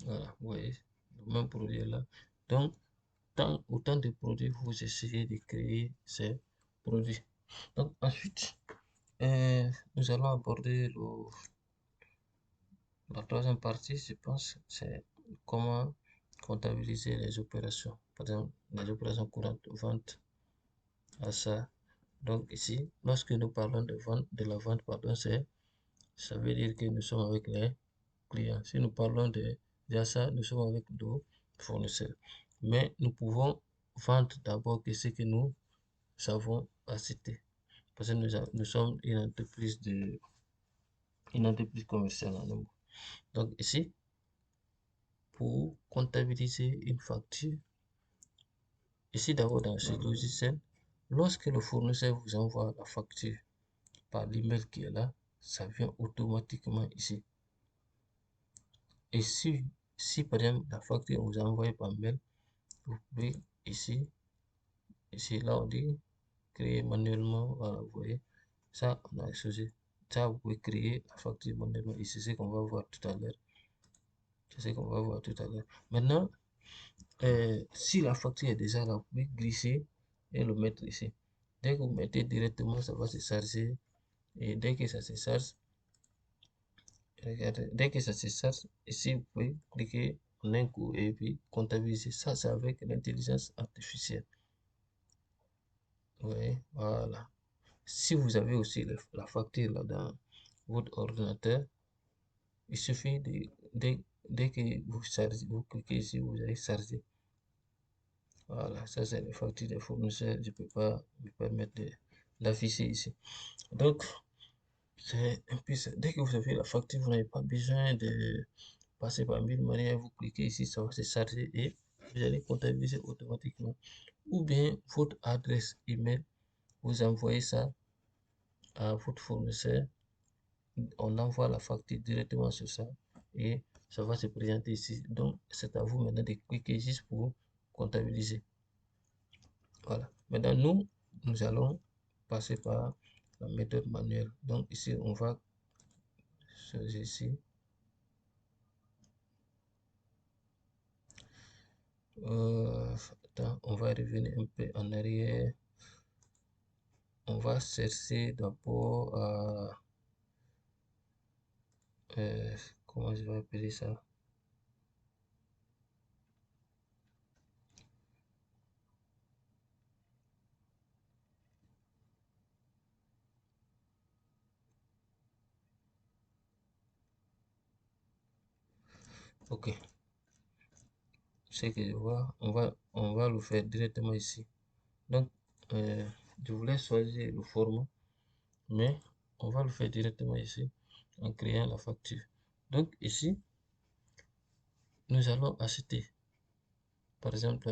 voilà, vous voyez, le même produit est là. Donc, autant de produits, vous essayez de créer ces produits. Donc, ensuite, nous allons aborder la troisième partie, je pense, c'est comment comptabiliser les opérations. Par exemple, les opérations courantes, vente, achat. Donc, ici, lorsque nous parlons de vente, de la vente, pardon, ça veut dire que nous sommes avec les clients. Si nous parlons de achats, nous sommes avec nos fournisseurs. Mais nous pouvons vendre d'abord que ce que nous savons acheter. Parce que nous sommes une entreprise commerciale en un mot. Donc ici, pour comptabiliser une facture, ici d'abord dans ce logiciel, lorsque le fournisseur vous envoie la facture par l'email qui est là, ça vient automatiquement ici. Et si par exemple la facture vous envoyée par mail, vous pouvez ici là on dit créer manuellement, voilà, vous voyez, ça on a choisi. Ça vous pouvez créer la facture manuellement ici, c'est ce qu'on va voir tout à l'heure. C'est ce qu'on va voir tout à l'heure. Maintenant, si la facture est déjà là, vous pouvez glisser et le mettre ici. Dès que vous mettez directement, ça va se charger. Et dès que ça se charge, regardez, dès que ça se charge, ici, vous pouvez cliquer en un coup et puis comptabiliser. Ça, c'est avec l'intelligence artificielle. Vous voyez, voilà. Si vous avez aussi la facture là dans votre ordinateur, il suffit dès que vous chargez, vous cliquez ici, vous allez charger. Voilà, ça c'est les factures des fournisseurs. Je ne peux pas me permettre d'afficher ici. Donc, c'est un peu ça. Dès que vous avez la facture, vous n'avez pas besoin de passer par mille manières. Vous cliquez ici, ça va se charger et vous allez comptabiliser automatiquement. Ou bien votre adresse email, vous envoyez ça à votre fournisseur. On envoie la facture directement sur ça et ça va se présenter ici. Donc, c'est à vous maintenant de cliquer juste pour comptabiliser. Voilà. Maintenant, nous allons passer par la méthode manuelle. Donc, ici, on va choisir ici. Attends, on va revenir un peu en arrière. On va chercher d'abord à... comment je vais appeler ça? Ok. ce que je vois, on va le faire directement ici. Donc, je voulais choisir le format, mais on va le faire directement ici en créant la facture. Donc, ici, nous allons acheter, par exemple,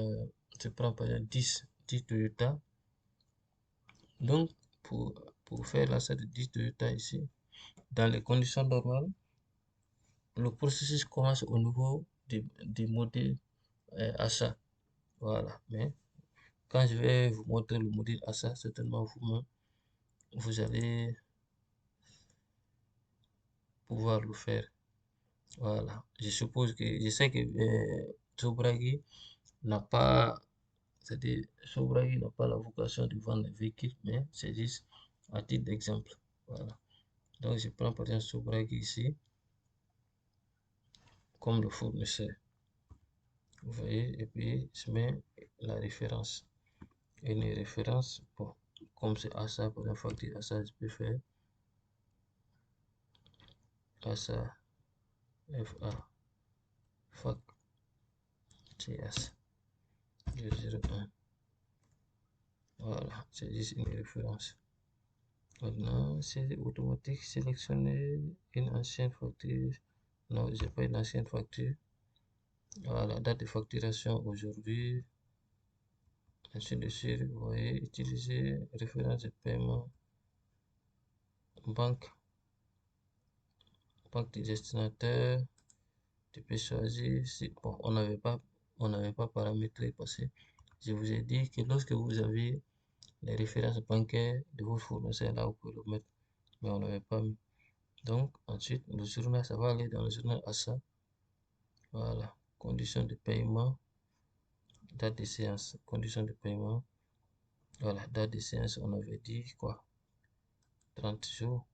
je prends par exemple 10 Toyota. Donc, pour, pour faire l'achat de 10 Toyota ici, dans les conditions normales, le processus commence au niveau du modèle achat. Voilà. Mais quand je vais vous montrer le modèle achat, certainement vous-même, vous allez pouvoir le faire. Voilà. Je sais que Sobragi n'a pas, c'est-à-dire, Sobragi n'a pas la vocation de vendre des véhicules, mais c'est juste à titre d'exemple. Voilà. Donc, je prends par exemple Sobragi ici, comme le fournisseur. Vous voyez, et puis je mets la référence. Et les références, bon, comme c'est achat, pour la facture achat, je peux faire achat FA fac TS 201. Voilà, c'est juste une référence. Maintenant, c'est automatique, sélectionner une ancienne facture. Non, j'ai pas une ancienne facture. Voilà, date de facturation aujourd'hui. Ainsi de suite, vous voyez, utiliser référence de paiement, banque, banque du destinataire. Tu peux choisir. Si, bon, on n'avait pas paramétré parce que je vous ai dit que lorsque vous avez les références bancaires de vos fournisseurs, là, vous pouvez le mettre, mais on n'avait pas mis. Donc, ensuite, le journal, ça va aller dans le journal achat. Voilà, conditions de paiement, date de séance, conditions de paiement. Voilà, date de séance, on avait dit quoi? 30 jours.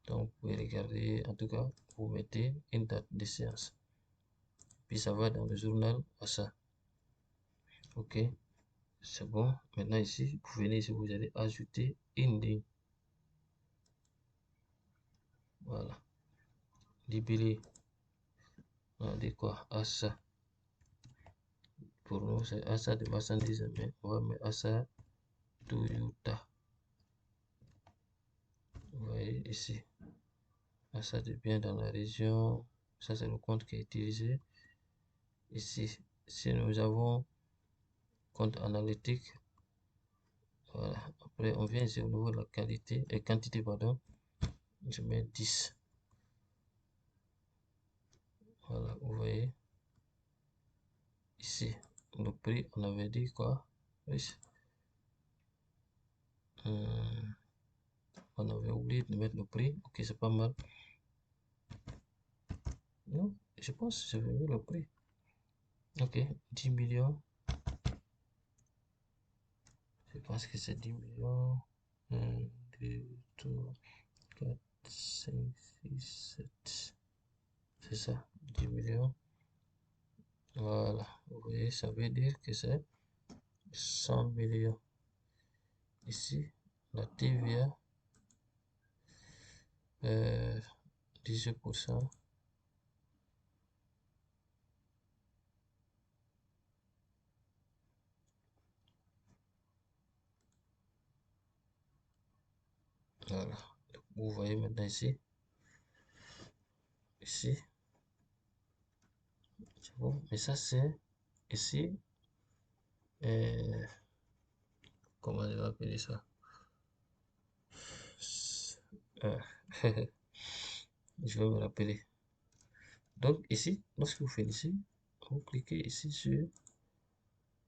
Donc, vous pouvez regarder, en tout cas, vous mettez une date de séance. Puis ça va dans le journal achat. Ok, c'est bon. Maintenant ici, vous venez ici, vous allez ajouter une ligne. Voilà. Libellé. On a dit quoi? Achat. Pour nous, c'est achat de marchandises, mais on va mettre achat Toyota. Vous voyez ici. Achat de biens dans la région. Ça, c'est le compte qui est utilisé. Ici, si nous avons compte analytique, voilà. Après, on vient ici au niveau de la qualité et quantité, pardon. Je mets 10. Voilà, vous voyez. Ici, le prix, on avait dit quoi? Oui. On avait oublié de mettre le prix. Ok, c'est pas mal. Non, je pense que j'avais mis le prix. Ok, 10 millions. Je pense que c'est 10 millions. 1, 2, 3, 4, 5, 6, 7. C'est ça, 10 millions. Voilà, vous voyez, ça veut dire que c'est 100 millions. Ici, la TVA, 18%. Voilà, vous voyez maintenant ici. Ici, c'est bon. Mais ça, c'est ici. Comment je vais appeler ça? Euh, je vais me rappeler. Donc ici, lorsque vous faites ici, vous cliquez ici sur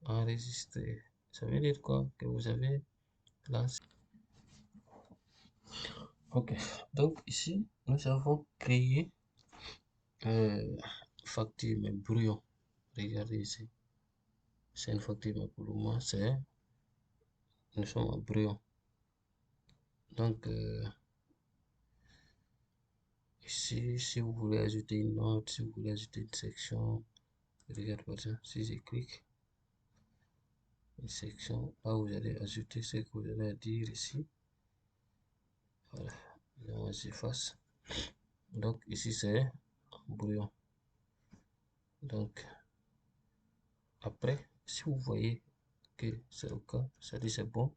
enregistrer. Ça veut dire quoi? Que vous avez lancé. Ok. Donc ici, nous avons créé facture, mais brouillon. Regardez ici. C'est une facture, mais pour le moment, nous sommes en brouillon. Donc ici, si vous voulez ajouter une note, si vous voulez ajouter une section, regardez par exemple, si je clique une section, là vous allez ajouter ce que vous allez dire ici. Voilà, moi j'efface. Donc ici c'est brouillon. Donc Après, si vous voyez que c'est le cas, ça dit c'est bon,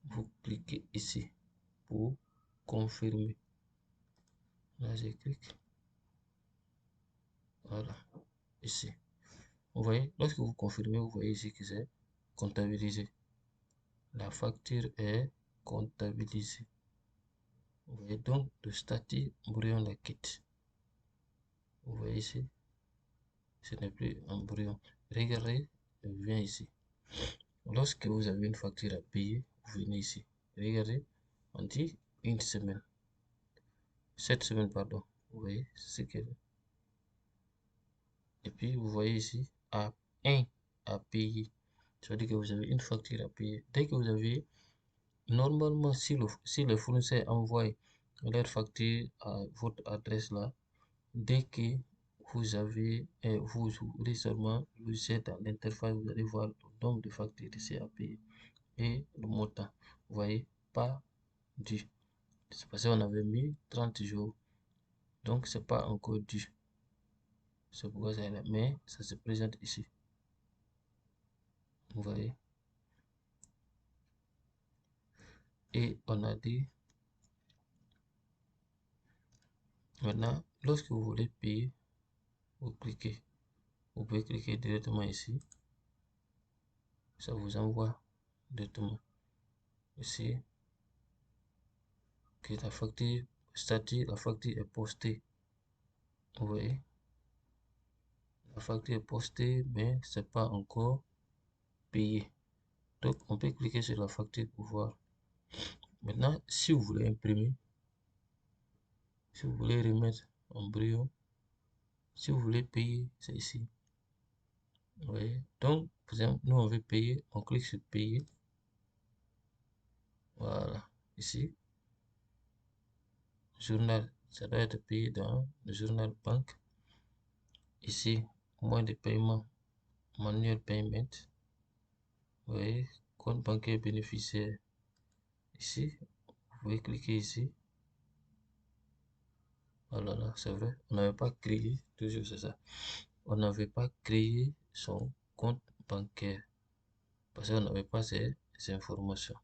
vous cliquez ici pour confirmer. Là, je clique. Voilà, ici. Vous voyez, lorsque vous confirmez, vous voyez ici que c'est comptabilisé. La facture est comptabilisée. Vous voyez donc le statut brouillon la quitte. Vous voyez ici, ce n'est plus un brouillon. Regardez, viens ici. Lorsque vous avez une facture à payer, vous venez ici. Regardez, on dit une semaine. 7 semaines, pardon. Vous voyez, c'est ce qu'elle. Et puis, vous voyez ici, A1 à payer. Ça veut dire que vous avez une facture à payer. Dès que vous avez, normalement, si le fournisseur envoie leur facture à votre adresse là, dès que vous avez, vous ouvrez seulement le jet dans l'interface, vous allez voir le nombre de factures ici à payer et le montant. Vous voyez, pas dû. C'est parce qu'on avait mis 30 jours. Donc, c'est pas encore dû. C'est pourquoi ça est là. Mais ça se présente ici. Vous voyez. Et on a dit, maintenant, lorsque vous voulez payer, vous cliquez. Vous pouvez cliquer directement ici. Ça vous envoie directement ici. Que la facture, statut, la facture est postée. Vous voyez. La facture est postée, mais c'est pas encore payé. Donc, on peut cliquer sur la facture pour voir. Maintenant, si vous voulez imprimer, si vous voulez remettre en brouillon, si vous voulez payer, c'est ici. Vous voyez. Donc, par exemple, nous on veut payer, on clique sur payer. Voilà. Ici, journal, ça doit être payé dans le journal banque. Ici, moyen de paiement, manuel payment. Vous voyez, compte bancaire bénéficiaire. Ici, vous pouvez cliquer ici. Voilà, là, c'est vrai. On n'avait pas créé, toujours c'est ça. On n'avait pas créé son compte bancaire parce qu'on n'avait pas ces informations.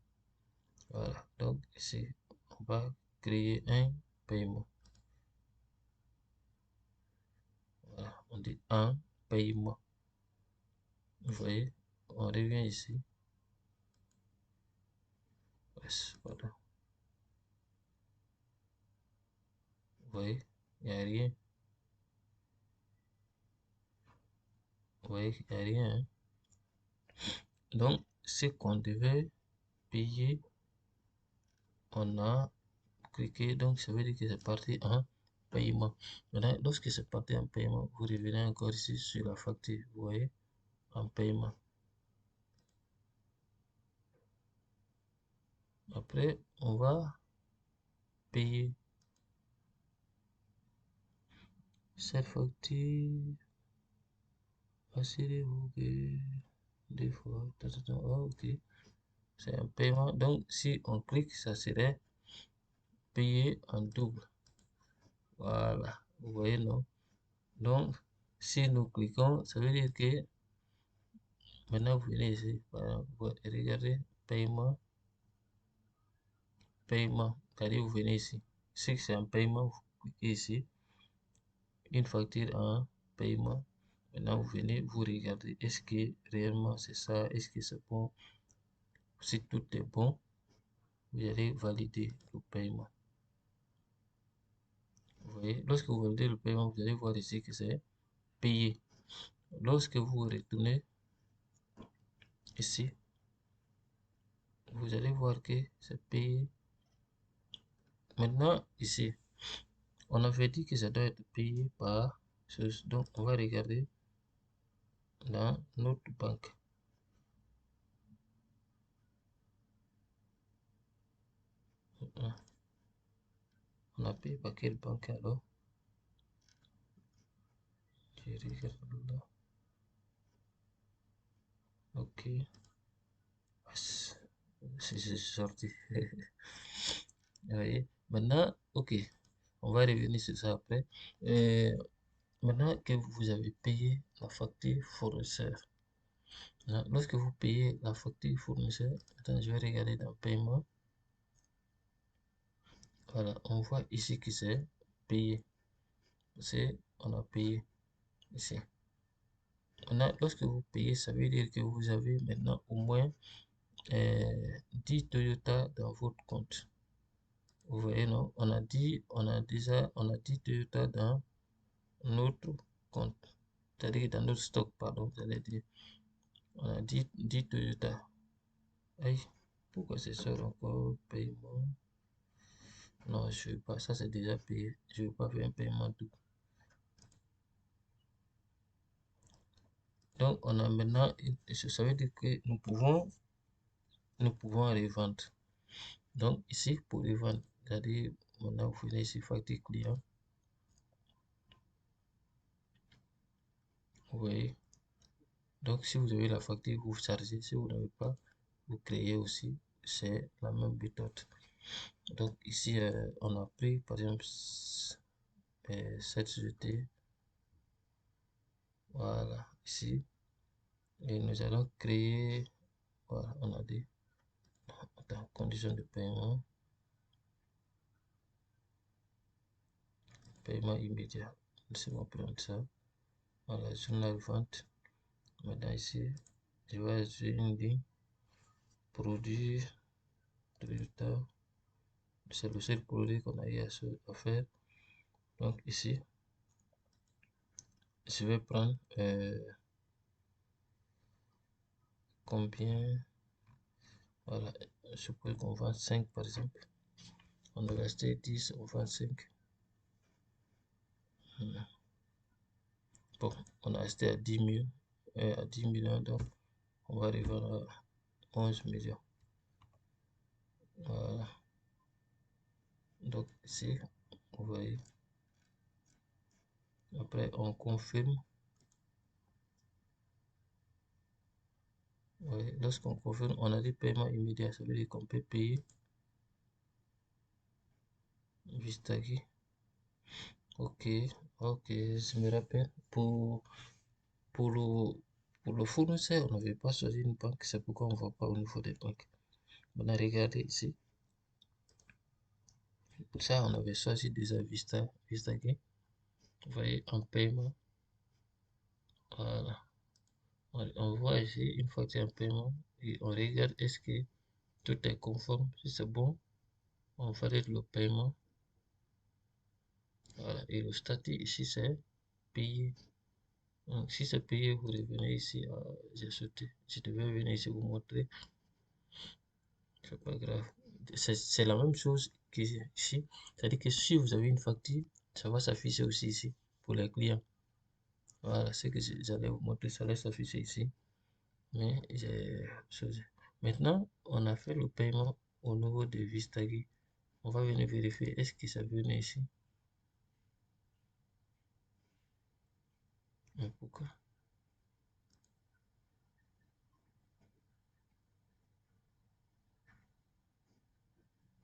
Voilà, donc ici, on va créer un paiement. Voilà, on dit un paiement. Vous voyez, on revient ici. Voilà. Vous voyez, il n'y a rien. Vous voyez qu'il n'y a rien. Hein? Donc, ce qu'on devait payer, on a cliqué. Donc, ça veut dire que c'est parti en paiement. Maintenant, lorsque c'est parti en paiement, vous revenez encore ici sur la facture. Vous voyez, en paiement. Après, on va payer cette facture. Assurez-vous que des fois, ok, c'est un paiement. Donc, si on clique, ça serait payé en double. Voilà, vous voyez, non? Donc, si nous cliquons, ça veut dire que maintenant vous venez ici, regardez, paiement, paiement. Regardez, vous venez ici. Si c'est un paiement, vous cliquez ici, une facture en paiement. Maintenant, vous venez, vous regardez, est-ce que réellement c'est ça, est-ce que c'est bon? Si tout est bon, vous allez valider le paiement. Vous voyez, lorsque vous validez le paiement, vous allez voir ici que c'est payé. Lorsque vous retournez ici, vous allez voir que c'est payé. Maintenant, ici, on avait dit que ça doit être payé par chose. Donc, on va regarder dans notre banque. On a payé par quelle banque alors? Je regarde là. Ok. C'est sorti. Vous voyez? Maintenant, ok. On va revenir sur ça après. Maintenant que vous avez payé la facture fournisseur, Lorsque vous payez la facture fournisseur, attends, je vais regarder dans paiement. Voilà, on voit ici que c'est payé. On a payé ici. Lorsque vous payez, ça veut dire que vous avez maintenant au moins 10 Toyota dans votre compte. Vous voyez, non? On a dit Toyota dans notre compte. C'est-à-dire dans notre stock, pardon, vous allez dire. On a dit Toyota. Aïe, pourquoi c'est ça encore? Paiement. Non, je ne veux pas. Ça, c'est déjà payé. Je ne veux pas faire un paiement tout. Donc, on a maintenant, ça veut dire que nous pouvons revendre. Donc, ici, pour revendre, c'est-à-dire, maintenant, vous venez ici, facture client. Vous voyez. Donc, si vous avez la facture, vous chargez. Si vous n'avez pas, vous créez aussi. C'est la même méthode. Donc, ici, on a pris, par exemple, cette société. Voilà, ici. Et nous allons créer, voilà, on a dit, dans conditions de paiement, paiement immédiat. Laissez-moi prendre ça. Voilà, journal vente. Maintenant ici, je vais ajouter une ligne. Produit, résultat. C'est le seul produit qu'on a eu à faire. Donc ici, je vais prendre combien. Voilà, je suppose qu'on vend 5 par exemple. On a acheté 10, on vend 5. Bon, on a acheté à 10 000, à 10 millions, donc on va revendre à 11 millions. Voilà. Donc ici, vous voyez. Après, on confirme. Oui, lorsqu'on confirme, on a dit paiement immédiat, ça veut dire qu'on peut payer. Vistagi. Ok, ok, je me rappelle. Pour le, pour le fournisseur, on n'avait pas choisi une banque, c'est pourquoi on ne voit pas au niveau des banques. On a regardé ici. Ça, on avait choisi déjà Vistagi. Vous voyez, en paiement. Voilà. On voit ici, une fois que c'est un paiement, et on regarde est-ce que tout est conforme. Si c'est bon, on valide le paiement. Voilà. Et le statut ici, c'est payé. Donc, si c'est payé, vous revenez ici. J'ai sauté. Je devais venir ici vous montrer. C'est pas grave. C'est la même chose qu'ici. C'est-à-dire que si vous avez une facture, ça va s'afficher aussi ici pour les clients. Voilà, ce que j'allais vous montrer, ça laisse s'afficher ici. Mais j'ai choisi. Maintenant, on a fait le paiement au niveau de Vistagi. On va venir vérifier est-ce que ça venait ici. Mais pourquoi?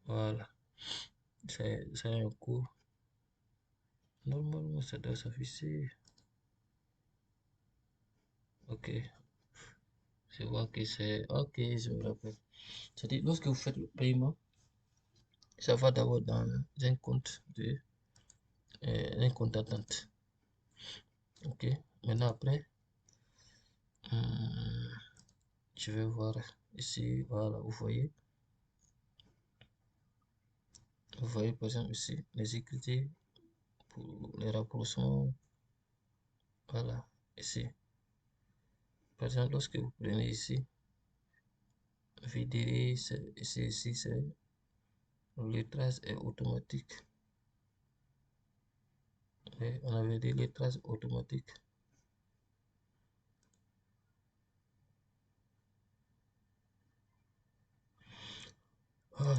Voilà. C'est un coût. Normalement, ça doit s'afficher. Ok. Je vois que c'est. Ok, je me rappelle. C'est-à-dire, lorsque vous faites le paiement, ça va d'abord dans un compte d'attente. Ok. Maintenant, après, hum, je vais voir ici. Voilà, vous voyez par exemple ici les écritures pour les rapprochements. Voilà, ici. Par exemple, lorsque vous prenez ici, VDD, ici, c'est le lettrage est automatique. Et on avait dit lettrage automatique. Ah,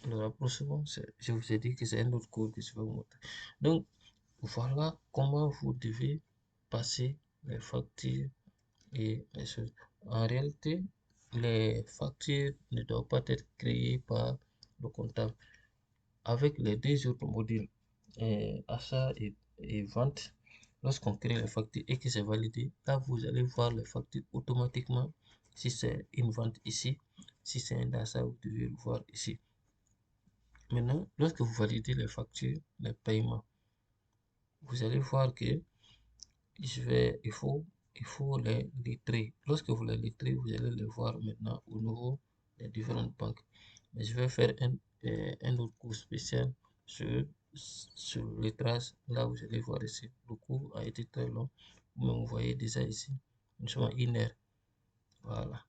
le rapprochement, je vous ai dit que c'est un autre cours que je vais vous montrer. Donc, voilà comment vous devez passer les factures et les choses. En réalité, les factures ne doivent pas être créées par le comptable. Avec les deux autres modules, achat et vente, lorsqu'on crée les factures et que c'est validé, là vous allez voir les factures automatiquement. Si c'est une vente ici, si c'est un achat, vous devez le voir ici. Maintenant, lorsque vous validez les factures, les paiements, vous allez voir que il faut les lettrer. Lorsque vous les lettrez, vous allez les voir maintenant au niveau des différentes banques. Mais je vais faire un autre cours spécial sur, sur le lettrage. Là, vous allez voir ici. Le cours a été très long. Vous voyez déjà ici, nous sommes à 1 heure. Voilà.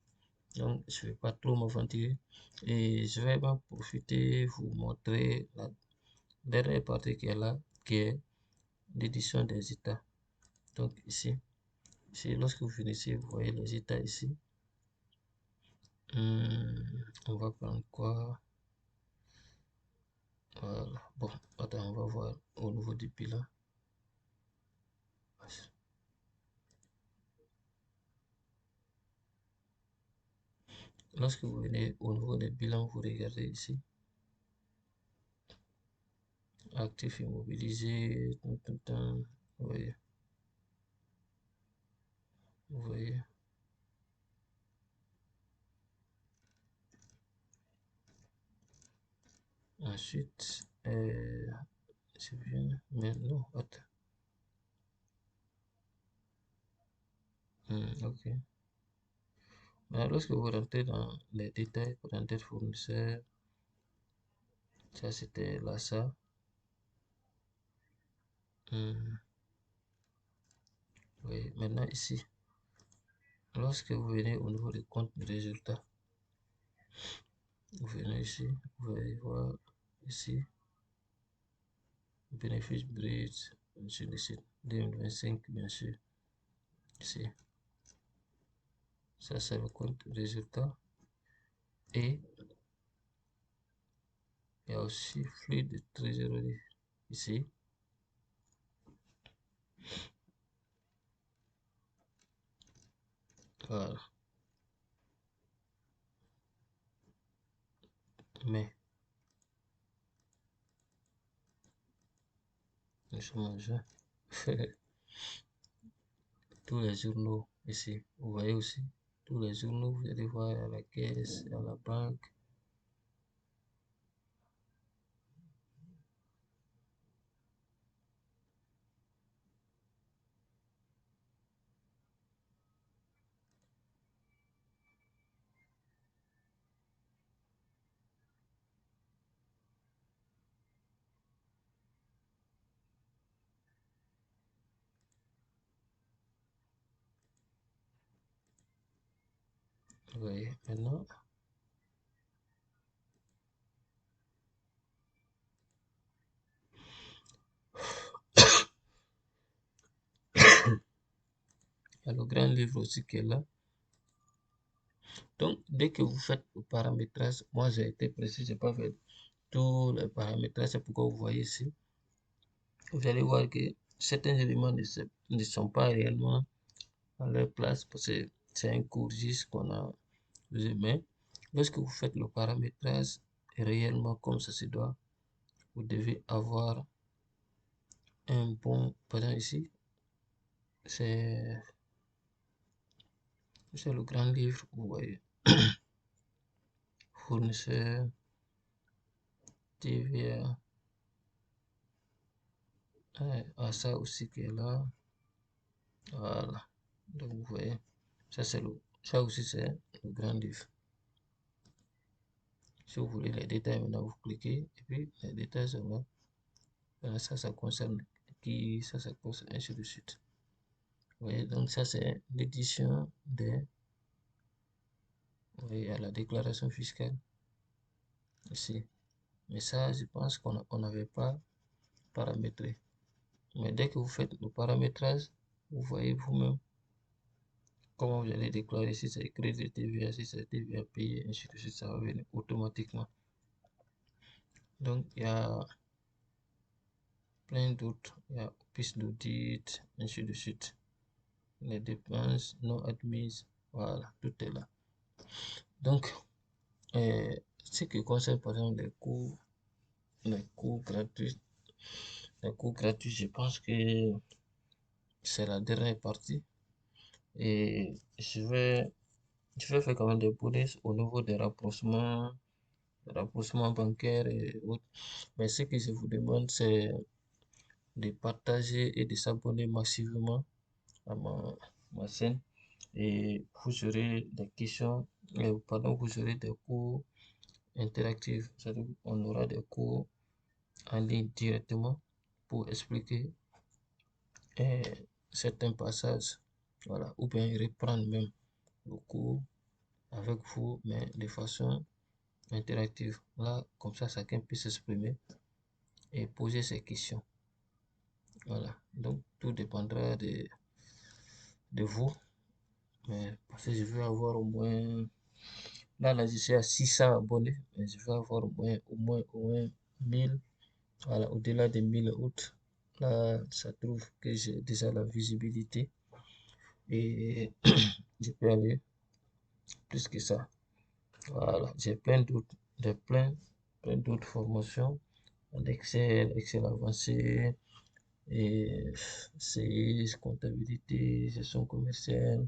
Donc, je ne vais pas trop m'aventurer. Et je vais m'en profiter, vous montrer la dernière partie qui est là, qui est l'édition des états. Donc, ici, lorsque vous finissez, vous voyez les états ici. On va prendre quoi? Voilà. Bon, attends, on va voir au niveau du bilan. Lorsque vous venez au niveau des bilans, vous regardez ici. Actifs immobilisés. Vous voyez. Vous voyez. Ensuite, c'est bien. Mais non, attends. Ok. Mais lorsque vous rentrez dans les détails, pour entrer fournisseur, ça c'était l'achat. Oui, maintenant ici, lorsque vous venez au niveau des comptes de résultats, vous venez ici, vous allez voir ici, bénéfice brut, sur le site 2025, bien sûr. Ici, ça c'est le compte résultat. Et il y a aussi flux de trésorerie ici. Voilà. Mais nous sommes en juin. Tous les journaux ici, vous voyez aussi, tous les journaux, vous allez voir à la caisse, à la banque. Vous voyez, maintenant, il y a le grand livre aussi qui est là. Donc, dès que vous faites le paramétrage, moi j'ai été précis, j'ai pas fait tous les paramétrages, c'est pourquoi vous voyez ici. Vous allez voir que certains éléments ne sont pas réellement à leur place parce que c'est un cours juste qu'on a usé. Mais lorsque vous faites le paramétrage réellement comme ça se doit, vous devez avoir un bon. Par exemple, ici, c'est le grand livre, vous voyez. Fournisseur, TVA, ça aussi qui est là. Voilà. Donc, vous voyez, ça aussi, c'est le grand livre. Si vous voulez les détails, maintenant, vous cliquez et puis les détails sont là. Ça concerne qui, ça concerne ainsi de suite. Vous voyez, donc ça, c'est l'édition des, vous voyez, à la déclaration fiscale ici. Mais ça, je pense qu'on n'avait pas paramétré. Mais dès que vous faites le paramétrage, vous voyez vous-même comment vous allez déclarer si c'est crédit TVA, si c'est TVA payé, ainsi de suite, ça va venir automatiquement. Donc, il y a plein d'autres, il y a piste d'audit, ainsi de suite. Les dépenses non admises, voilà, tout est là. Donc, ce qui concerne par exemple les les cours gratuits, je pense que c'est la dernière partie et je vais faire quand même des bonus au niveau des rapprochements bancaires et autres. Mais ce que je vous demande, c'est de partager et de s'abonner massivement à ma chaîne et vous aurez des questions, pardon, vous aurez des cours interactifs. C'est-à-dire on aura des cours en ligne directement pour expliquer euh, certains passages, voilà, ou bien reprendre même le cours avec vous, mais de façon interactive. Là, comme ça, chacun peut s'exprimer et poser ses questions. Voilà. Donc, tout dépendra de vous. Mais parce que je veux avoir au moins, là, je suis à 600 abonnés, mais je veux avoir au moins 1000. Voilà, au-delà des 1000 autres. Là, ça trouve que j'ai déjà la visibilité et je peux aller plus que ça. Voilà, j'ai plein d'autres formations en Excel, Excel avancé, et CS, comptabilité, gestion commerciale.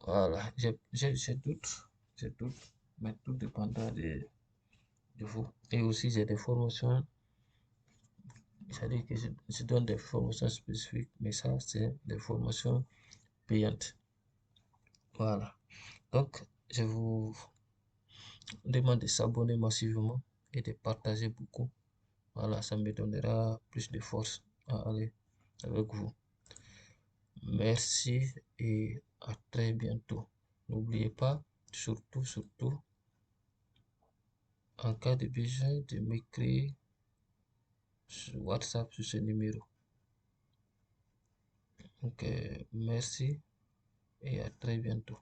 Voilà, j'ai d'autres, mais tout dépendra de vous. Et aussi, j'ai des formations, c'est-à-dire que je donne des formations spécifiques, mais ça, c'est des formations payantes. Voilà. Donc, je vous demande de s'abonner massivement et de partager beaucoup. Voilà, ça me donnera plus de force à aller avec vous. Merci et à très bientôt. N'oubliez pas, surtout, en cas de besoin, de m'écrire sur WhatsApp sur ce numéro. Donc, merci et à très bientôt.